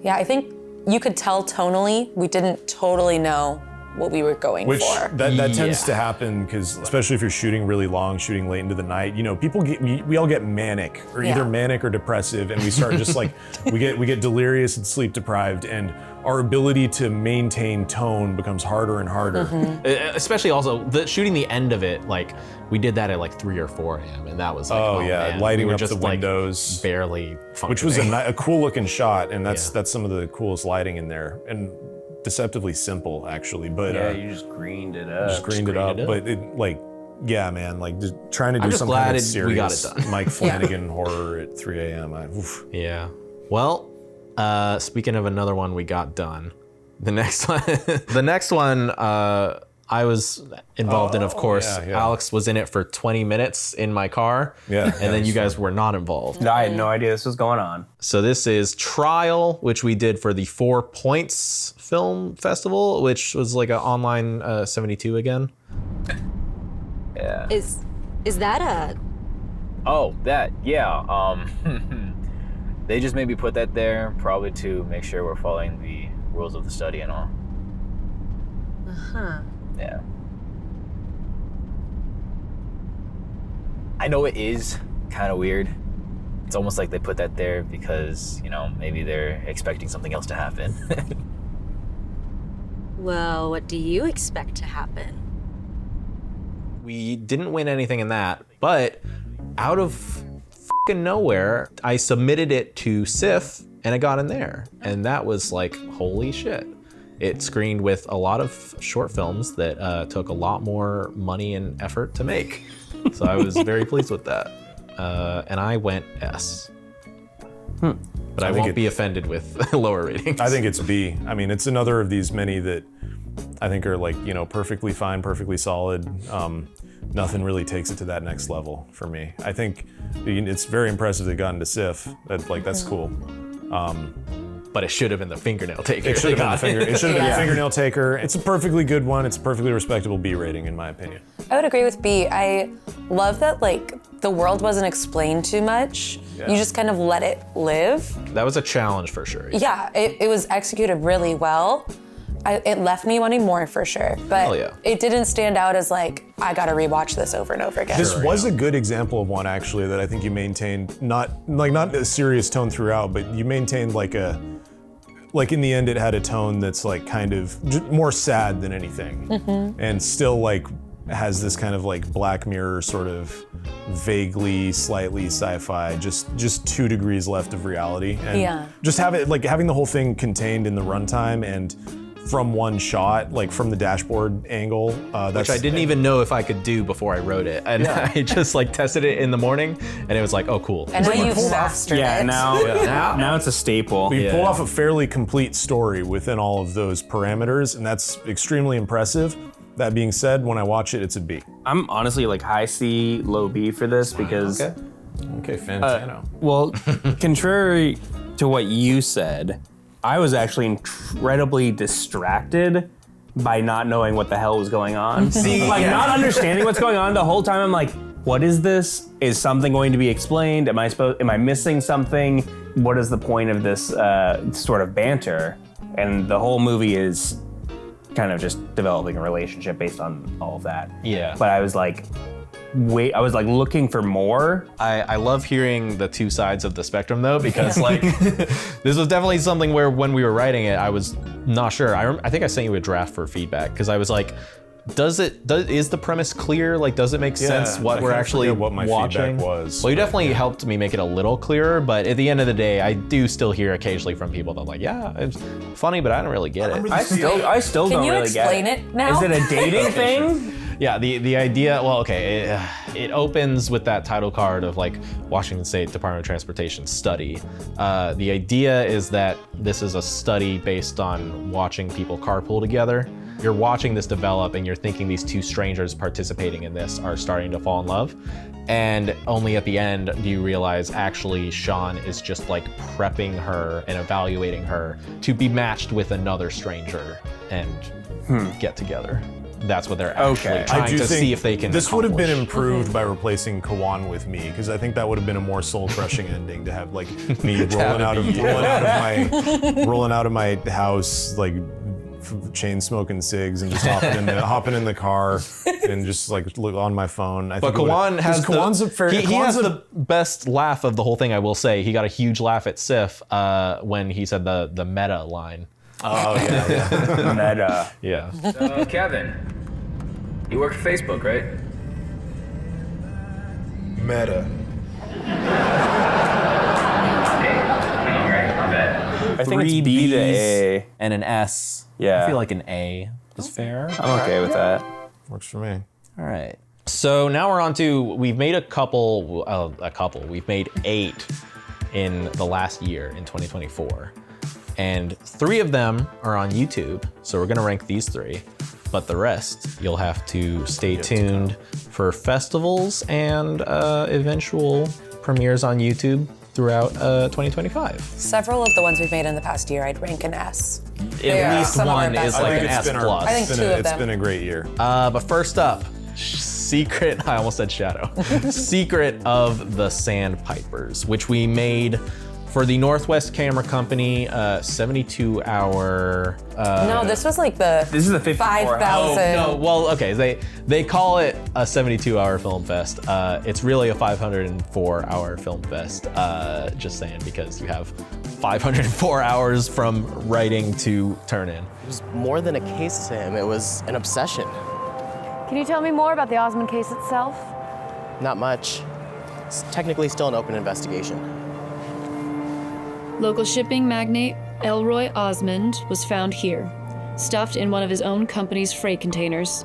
Yeah, I think you could tell tonally we didn't totally know what we were going for. That tends to happen because, especially if you're shooting really long, shooting late into the night, you know, we all get manic, or either manic or depressive, and we start just like we get delirious and sleep deprived, and our ability to maintain tone becomes harder and harder. Especially also shooting the end of it, like we did that at like 3 or 4 a.m. and that was like, man, lighting we were up just the windows, like, barely functioning. Which was a cool looking shot, and that's some of the coolest lighting in there, and deceptively simple actually. But you just greened it up. But it like, yeah, man, like just trying to do I'm just something glad that's serious. we got it done. Mike Flanagan horror at 3 a.m. Yeah. Well, speaking of another one we got done, the next one, I was involved in, of course. Alex was in it for 20 minutes in my car. Yeah. And then you guys were not involved. No, I had no idea this was going on. So this is Trial, which we did for the 4 Points Film Festival, which was like an online 72 again. Yeah. Is that a... Oh, that, yeah. They just maybe put that there probably to make sure we're following the rules of the study and all. Uh-huh. Yeah. I know it is kind of weird. It's almost like they put that there because, you know, maybe they're expecting something else to happen. Well, what do you expect to happen? We didn't win anything in that, but out of fucking nowhere, I submitted it to SIF and it got in there. And that was like, holy shit. It screened with a lot of short films that took a lot more money and effort to make. So I was very pleased with that. And I went S. But I won't be offended with lower ratings. I think it's B. I mean, it's another of these many that I think are like, perfectly fine, perfectly solid. Nothing really takes it to that next level for me. I think it's very impressive they got into SIF. That's cool. But it should have been the fingernail taker. It should have been the fingernail taker. It's a perfectly good one. It's a perfectly respectable B rating in my opinion. I would agree with B. I love that the world wasn't explained too much. Yeah. You just kind of let it live. That was a challenge for sure. Yeah, it was executed really well. It left me wanting more for sure, but it didn't stand out as I gotta rewatch this over and over again. This was a good example of one actually that I think you maintained not a serious tone throughout, but you maintained in the end it had a tone that's kind of more sad than anything, and still has this kind of Black Mirror sort of vaguely, slightly sci-fi, just 2 degrees left of reality, and just have it having the whole thing contained in the runtime and from one shot, from the dashboard angle. Which I didn't even know if I could do before I wrote it. And I just tested it in the morning and it was oh, cool. And now you've mastered it. Now it's a staple. We pulled off a fairly complete story within all of those parameters, and that's extremely impressive. That being said, when I watch it, it's a B. I'm honestly high C, low B for this because... Okay, Fantano. Well, contrary to what you said, I was actually incredibly distracted by not knowing what the hell was going on. Not understanding what's going on the whole time. I'm like, what is this? Is something going to be explained? Am I missing something? What is the point of this sort of banter? And the whole movie is kind of just developing a relationship based on all of that. Yeah. But I was I was looking for more. I love hearing the 2 sides of the spectrum though, because this was definitely something where when we were writing it, I was not sure. I think I sent you a draft for feedback because I was is the premise clear? Does it make sense what we're actually what my watching? Feedback was. Well, you definitely helped me make it a little clearer, but at the end of the day, I do still hear occasionally from people that yeah, it's funny, but I don't really get it. I still don't really get it. Can you explain it now? Is it a dating thing? Yeah, the idea, well, okay, it opens with that title card of Washington State Department of Transportation study. The idea is that this is a study based on watching people carpool together. You're watching this develop and you're thinking these 2 strangers participating in this are starting to fall in love. And only at the end do you realize actually Sean is just prepping her and evaluating her to be matched with another stranger and get together. That's what they're actually trying to see if they can This would have been improved by replacing Kawan with me, because I think that would have been a more soul-crushing ending to have me rolling out of my house chain smoking cigs and just hopping in the car and just look on my phone. But Kawan has the best laugh of the whole thing, I will say. He got a huge laugh at Sif when he said the meta line. Oh yeah. Meta. Yeah. So Kevin, you work for Facebook, right? Meta. All right, my bad. I think it's B to A. And an S. Yeah. I feel an A is fair. I'm okay with that. Works for me. All right. So now we're on to, we've made we've made 8 in the last year in 2024. And 3 of them are on YouTube. So we're gonna rank these 3, but the rest you'll have to stay tuned for festivals and eventual premieres on YouTube throughout 2025. Several of the ones we've made in the past year, I'd rank an S. At least one is an S+. I think 2 of them. It's been a great year. But first up, Secret, I almost said Shadow. Secret of the Sandpipers, which we made for the Northwest Camera Company, 72-hour. No, this was This is the 54. 5,000. No, well, okay, they call it a 72-hour film fest. It's really a 504-hour film fest. Just saying, because you have 504 hours from writing to turn in. It was more than a case to him. It was an obsession. Can you tell me more about the Osmond case itself? Not much. It's technically still an open investigation. Local shipping magnate Elroy Osmond was found here, stuffed in one of his own company's freight containers.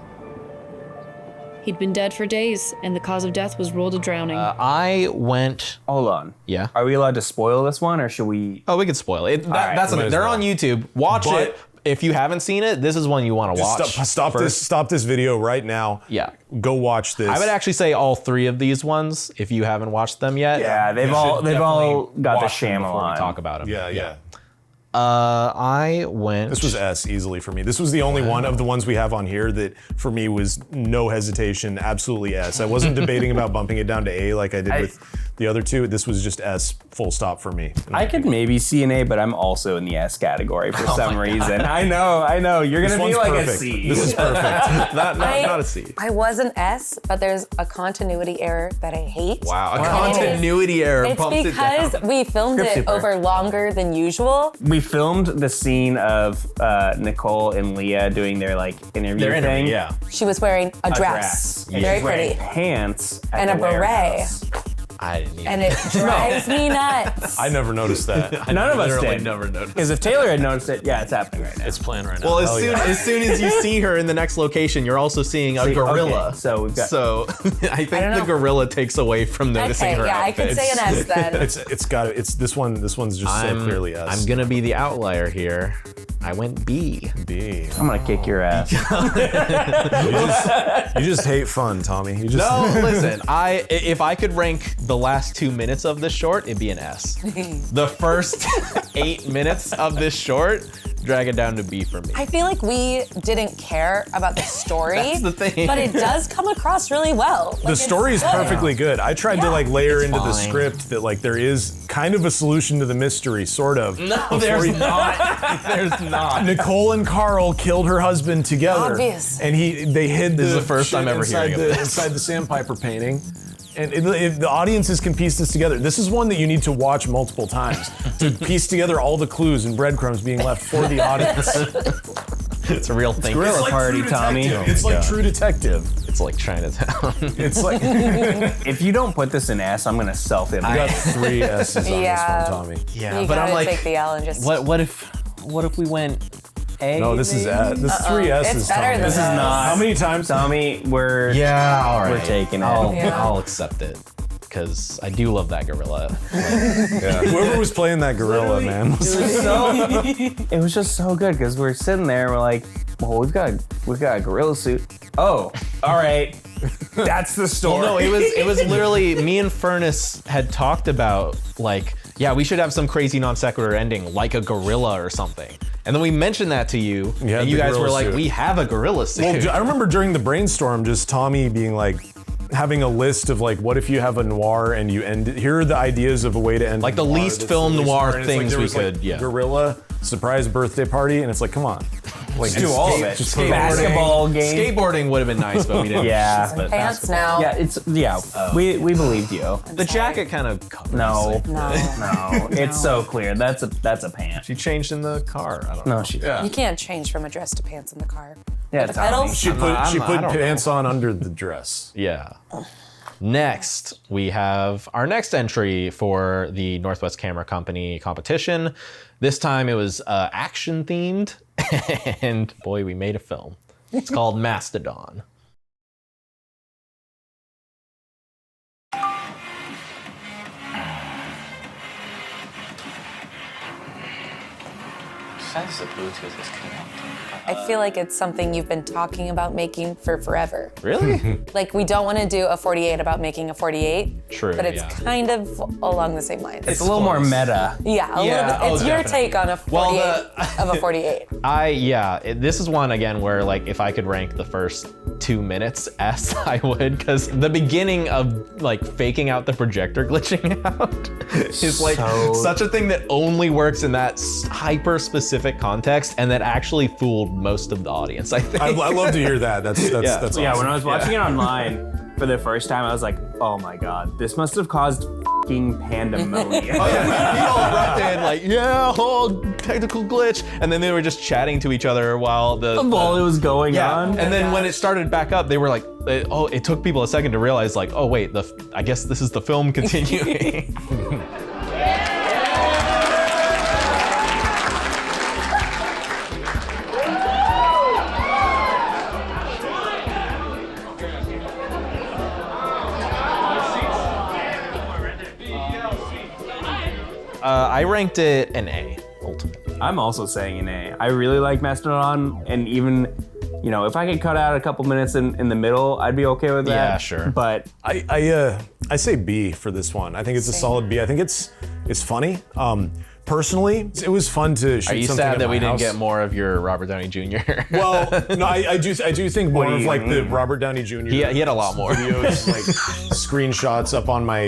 He'd been dead for days, and the cause of death was ruled a drowning. Hold on. Yeah. Are we allowed to spoil this one, or should we? Oh, we can spoil it. That's something. They're on YouTube. Watch it. if you haven't seen it, this is one you want to watch. Stop this video right now. Yeah. Go watch this. I would actually say all 3 of these ones if you haven't watched them yet. Yeah, they've all got the Shyamalan. Before we talk about them. Yeah. I went. This was S easily for me. This was the only one of the ones we have on here that for me was no hesitation, absolutely S. I wasn't debating about bumping it down to A like I did with the other 2. This was just S, full stop for me. I could maybe see an A, but I'm also in the S category for some reason. I know. You're gonna be like perfect. a C. This is perfect. not a C. I was an S, but there's a continuity error that I hate. Wow, a continuity error It's bumps it down. because we filmed it over longer than usual. We filmed the scene of Nicole and Leah doing their like interview thing. Yeah. She was wearing a dress. Yeah. Very She's wearing pretty. Pants at And the a beret. warehouse. I didn't even. And it drives me nuts. I never noticed that. None of us literally did. never noticed. Because if Taylor had noticed it, yeah, it's happening right now. It's playing right now. Well, as soon as you see her in the next location, you're also seeing a gorilla. Okay, so we've got. So I think the gorilla takes away from noticing her I outfit. could say an S then. It's this one's just so clearly S. I'm gonna be the outlier here. I went B. B. I'm gonna kick your ass. You just hate fun, Tommy. You just No, listen. If I could rank the last 2 minutes of this short, it'd be an S. The first 8 minutes of this short, drag it down to B for me. I feel like we didn't care about the story. That's the thing. But it does come across really well. The story is perfectly good. I tried to like layer into the fine. script that like there is kind of a solution to the mystery, sort of. No, there's not. There's not. Nicole and Carl killed her husband together. Obvious. And they hid This is the the first shit time ever inside hearing of this. inside the sandpiper painting. And if the audiences can piece this together, this is one that you need to watch multiple times to piece together all the clues and breadcrumbs being left for the audience. It's a real thing. Gorilla like party, True Tommy. Detective. It's like True Detective. It's like Chinatown. It's like If you don't put this in S, I'm gonna self-image. I got 3 S's on Yeah. this one, Tommy. Yeah, You but I'm gotta like, take the L and just. what if we went A? No, this is this is 3 S's. It's better Tommy. than This is that. not. How many times? Tommy, we're all right. we're taking it. I'll accept it because I do love that gorilla. Yeah. Whoever was playing that gorilla, man. It was just so good because we're sitting there and we're like, well, we've got a gorilla suit. Oh, all right. That's the story. Well, no, it was literally me and Furnace had talked about like, yeah, we should have some crazy non sequitur ending like a gorilla or something. And then we mentioned that to you, and you guys were like, suit. we have a gorilla suit. Well, I remember during the brainstorm, just Tommy being like, having a list of like, what if you have a noir and you end it? Here are the ideas of a way to end like the noir least that's film the least noir and it's things there we was, like, could, yeah. Gorilla, surprise birthday party, and it's like, come on. Like, do all of it. Just Basketball game. Skateboarding would have been nice, but we didn't. Yeah. But Pants now. Yeah, we believed you. the jacket kind of covers No, it. no, it's so clear. That's a pant. She changed in the car. I don't know. No, she. You can't change from a dress to pants in the car. Yeah, the Tommy. pedals. She put I don't pants on under the dress. Yeah. Next, we have our next entry for the Northwest Camera Company competition. This time it was action themed, and boy, we made a film. It's called Mastodon. Says the Bluetooth is connecting. I feel like it's something you've been talking about making for forever. Really? Like, we don't want to do a 48 about making a 48. True, But it's yeah. kind of along the same lines. It's a little more meta. Yeah, a little bit. It's your take on a 48 of a 48. This is one again where like if I could rank the first 2 minutes S, I would, because the beginning of like faking out the projector glitching out is like such a thing that only works in that hyper specific context and that actually fooled most of the audience, I think. I love to hear that. That's awesome. Yeah, when I was watching it online for the first time, I was like, oh my god, this must have caused f***ing pandemonium. Oh yeah, people erupted like, yeah, oh, technical glitch, and then they were just chatting to each other while while it was going on. And then when it started back up, they were like, it took people a second to realize like, oh wait, I guess this is the film continuing. I ranked it an A, ultimately. I'm also saying an A. I really like Mastodon, and even, you know, if I could cut out a couple minutes in the middle, I'd be okay with that. Yeah, sure. But I say B for this one. I think it's a solid B. I think it's funny. Personally, it was fun to shoot. Are you something sad at that my we didn't house. get more of your Robert Downey Jr.? Well, no, I do think more of like the Robert Downey Jr. He had a lot more videos, like screenshots up on my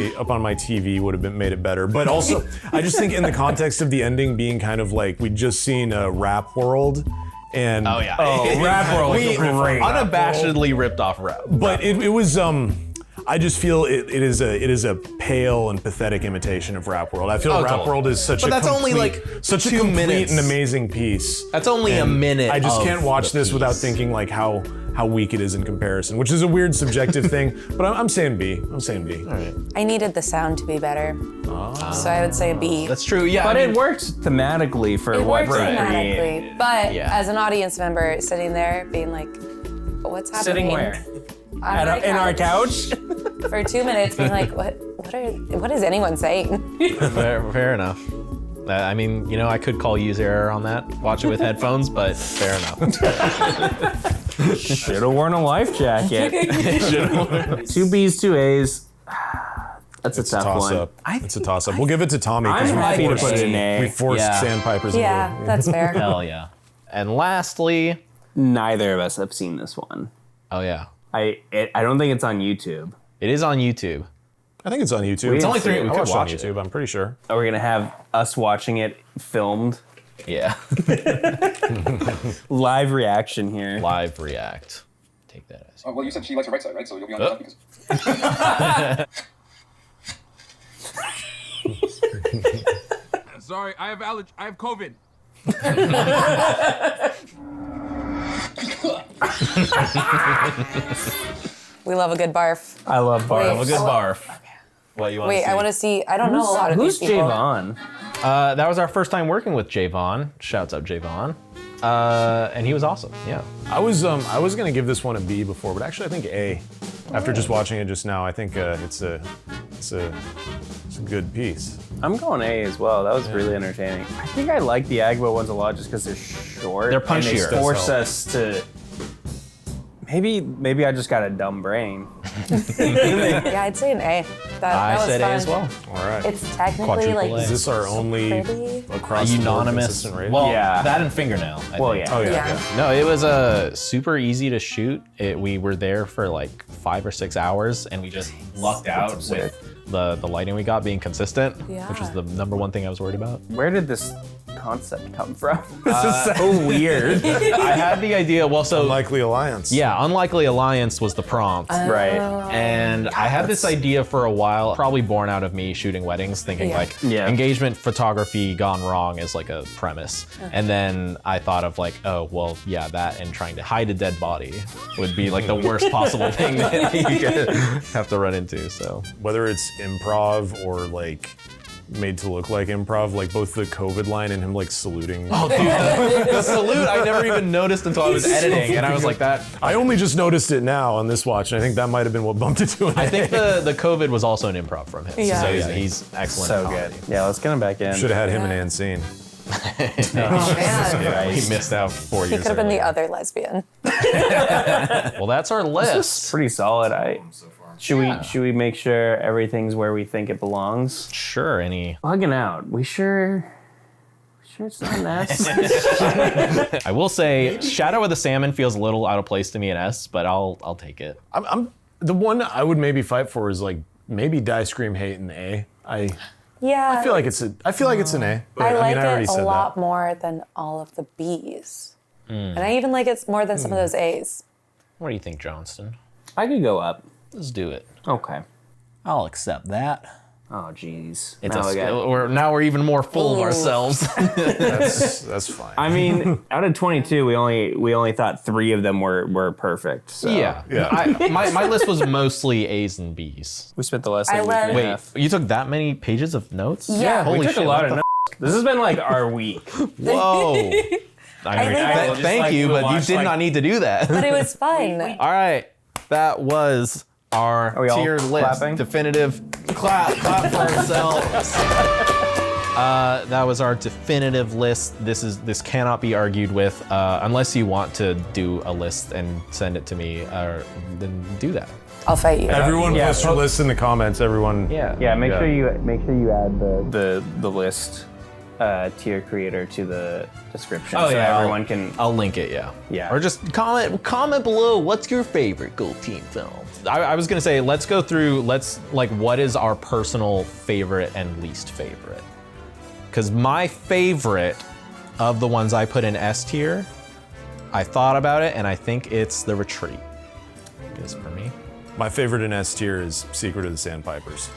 TV would have made it better. But also, I just think in the context of the ending being kind of like we'd just seen a Rap World. And Rap World. We unabashedly ripped off Rap. But it was I just feel it is a pale and pathetic imitation of Rap World. I feel Rap World is such that's only like such a 2 complete minutes. and amazing piece. That's only a minute. I just of can't watch the this without piece. thinking like how weak it is in comparison, which is a weird subjective thing. But I'm saying B. I'm saying B. All right. I needed the sound to be better. So I would say a B. That's true, yeah. But it worked thematically for It what works they thematically, created. but Yeah. as an audience member sitting there being like, what's happening? Sitting where? On my In our couch? For 2 minutes being like, what is anyone saying? Fair enough. I mean, you know, I could call user error on that. Watch it with headphones, but fair enough. Should have worn a life jacket. 2 B's, 2 A's. That's a tough one. Toss-up. It's a toss-up. We'll give it to Tommy I'm because happy to put it in A. we forced Yeah. Sandpipers Yeah, into that's fair. Hell yeah. And lastly, Neither of us have seen this one. oh yeah, I don't think it's on YouTube. it is on YouTube. I think it's on YouTube. It's only three. we I could watched it on watch it. YouTube. I'm pretty sure. Are we gonna have us watching it filmed? Yeah. Live reaction here. Live react. Take that as. Oh, well, you said she likes her right side, right? So you'll be on that because... Sorry, I have COVID. We love a good barf. I love barf. A good barf. What you want? Wait, I want to see. I don't know a lot of Who's these people. Javon? That was our first time working with Javon. Shouts out Javon. And he was awesome. Yeah. I was gonna give this one a B before, but actually I think A. After just watching it just now, I think it's a good piece. I'm going A as well. That was really entertaining. I think I like the Agbo ones a lot just because they're short. They're and punchier. they force us to. Maybe I just got a dumb brain. Yeah, I'd say an A. That was said fun. A as well. All right. It's technically like. Is this our only pretty. across the board Unanimous. consistent rating? Well, Yeah. that and fingernail. I Well, think. yeah. Oh yeah. Yeah. No, it was super easy to shoot. We were there for like 5 or 6 hours, and we just lucked out with the lighting we got being consistent, which was the number one thing I was worried about. Where did this concept come from? This is so weird. I had the idea. Well, so Unlikely Alliance. yeah, Unlikely Alliance was the prompt. Right. And I had this idea for a while, probably born out of me shooting weddings, thinking like Yeah. engagement photography gone wrong is like a premise. And then I thought of like, oh, well, yeah, that and trying to hide a dead body would be like the worst possible thing that you could have to run into, so. Whether it's improv or like made to look like improv, like both the COVID line and him like saluting. Oh, dude, the salute I never even noticed until I was editing, and I was like that. I only just noticed it now on this watch, and I think that might have been what bumped it to an I A. think the COVID was also an improv from him. Yeah. So yeah, he's excellent. So at good. comedy. Yeah, let's get him back in. Should have had him and Anseen. Man. He missed out 4 He years. could have been the earlier. other lesbian. Well, that's our This is list. pretty solid. Should we make sure everything's where we think it belongs? Sure. Any? Bugging out. We sure it's not an S. I will say, Shadow of the Salmon feels a little out of place to me in S, but I'll take it. I'm the one I would maybe fight for is like maybe Die Scream Hate in A. Yeah. I feel like it's an A. But, I like mean, I already it a said lot more than all of the B's. Mm. And I even like it more than some of those A's. What do you think, Johnston? I could go up. Let's do it. Okay. I'll accept that. Oh, jeez. It's Now now we're even more full of Ooh. ourselves. That's fine. I mean, out of 22, we only thought 3 of them were perfect. So. Yeah. My list was mostly A's and B's. We spent the last I week love- and a Wait, half. you took that many pages of notes? Yeah. Holy we took shit, a lot what of the notes. This has been like our week. Whoa. I mean, think thank you, but you did not need to do that. But it was fun. All right, that was our we all tier list. clapping? Definitive clap for ourselves. That was our definitive list. This cannot be argued with unless you want to do a list and send it to me, then do that. I'll fight you. Everyone post your list in the comments. Everyone. Yeah. Make sure you add the list tier creator to the description. Oh, so yeah, everyone can. I'll link it. Yeah. Yeah. Or just comment below. What's your favorite Gold Team film? I was gonna say let's go through. What is our personal favorite and least favorite? Because my favorite of the ones I put in S tier, I thought about it and I think it's The Retreat. It is for me. My favorite in S tier is Secret of the Sandpipers.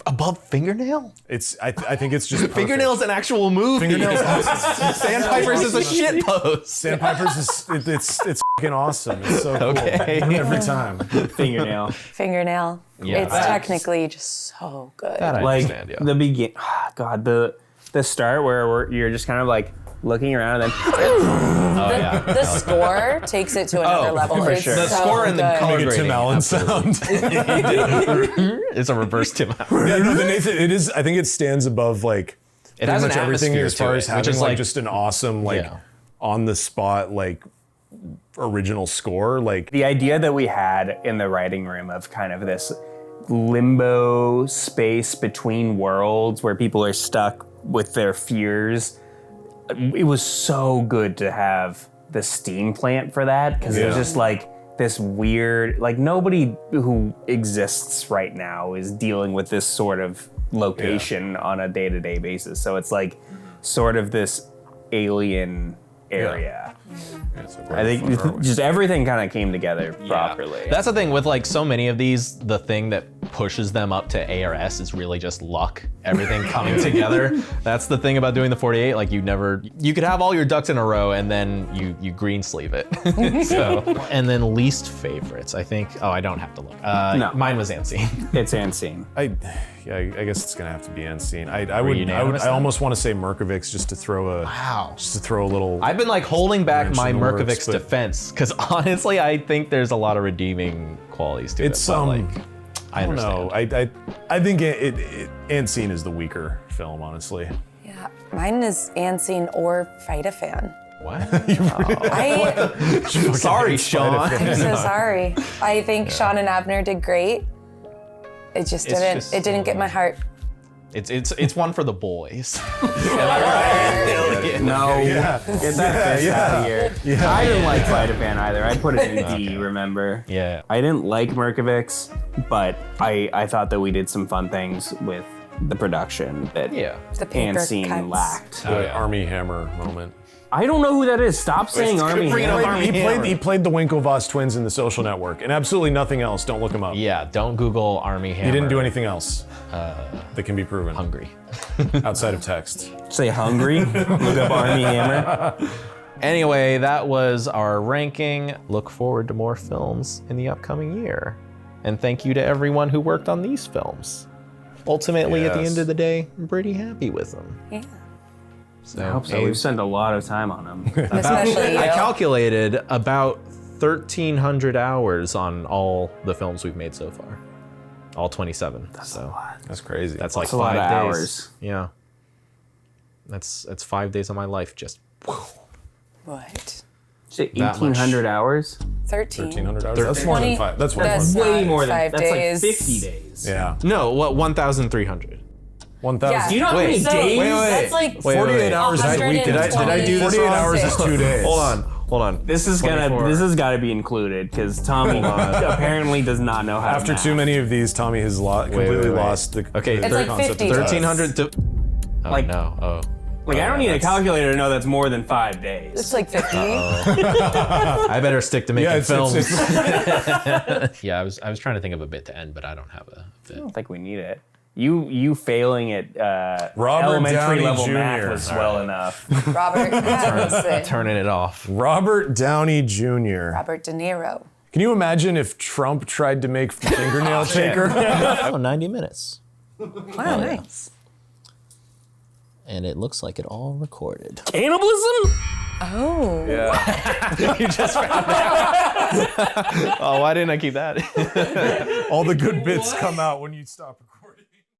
Above Fingernail? I think it's just Fingernail's an actual movie. Fingernail's awesome. Sandpipers is a shit post. Sandpipers is it's fucking awesome. It's so cool. Okay. Every time. Fingernail. Fingernail. Yeah. It's technically just so good. That I Like understand, yeah. the begin. God, the start where you're just kind of like looking around and then. The score takes it to another level. for It's sure. The so score and the good. color Make a grading. Tim Allen sound. It's a reverse Tim Allen. Yeah, no, it is. I think it stands above like It has pretty an much everything atmosphere as far to as it, having which is like like- just an awesome on the spot original score. Like The idea that we had in the writing room of kind of this limbo space between worlds where people are stuck with their fears, it was so good to have the steam plant for that, because it was just like this weird, like nobody who exists right now is dealing with this sort of location on a day-to-day basis. So it's like sort of this alien area. I think just everything kind of came together properly. That's the thing with like so many of these, the thing that pushes them up to ARS is really just luck. Everything coming together. That's the thing about doing the 48. Like you could have all your ducks in a row and then you green sleeve it. So, and then least favorites, I think. Oh, I don't have to look. No. Mine was Unseen. It's Unseen. I guess it's gonna have to be Unseen. I unanimous then? almost want to say Merkovic's just to throw a little. I've been like holding back my in the works, Merkovic's but- defense because honestly, I think there's a lot of redeeming qualities to It's it. But, like, I don't know. I think Unseen is the weaker film, honestly. Yeah, mine is Unseen or Fight a Fan. What? Sorry, Sean. I'm so sorry. I think Sean and Abner did great. It just didn't. It didn't get my heart. It's one for the boys. No, get that fish out of here. Yeah. I didn't like Fight a Fan either. I put it in D, remember? Yeah. I didn't like Merkovic's, but I thought that we did some fun things with the production that The paper Unseen cuts. lacked. The Army Hammer moment. I don't know who that is. Stop saying Army Hammer. He played the Winklevoss twins in The Social Network, and absolutely nothing else. Don't look him up. Yeah, don't Google Army Hammer. He didn't do anything else that can be proven. Hungry. Outside of text. Say hungry. Look up Army Hammer. Anyway, that was our ranking. Look forward to more films in the upcoming year. And thank you to everyone who worked on these films. Ultimately, at the end of the day, I'm pretty happy with them. Yeah. So, I hope so. We've spent a lot of time on them. Especially I you. calculated about 1,300 hours on all the films we've made so far. All 27. That's a lot. That's crazy. That's like That's a lot 5 of days. hours. Yeah. That's 5 days of my life just. What? Is it 1,800 hours? 13. 1,300 hours. That's more than 5. That's more than That's 5. Way not more than 5 that's days. like 50 days. Yeah. No, what 1,300? 1,000. Yeah. Do you know how many Wait, days? That's like 48 hours is a week. Did I do this? 48 hours is 2 days. Hold on. This has got to be included because Tommy apparently does not know how. After to too many of these, Tommy has completely lost the Okay, It's like concept 50. of time. 1,300 to. Oh, Like- no. Oh. Like I don't need a calculator to know that's more than 5 days. It's like 50. I better stick to making Yeah, films. it's- Yeah, I was trying to think of a bit to end, but I don't have a I fit. don't think we need it. You failing at Robert elementary Downey level Jr. math was well enough. Robert Pattinson. Turning it off. Robert Downey Jr. Robert De Niro. Can you imagine if Trump tried to make Fingernail Taker? 90 minutes. Wow, nice. And it looks like it all recorded. Cannibalism? Oh. Yeah. You just found out. Oh, why didn't I keep that? All the good bits come out when you stop recording.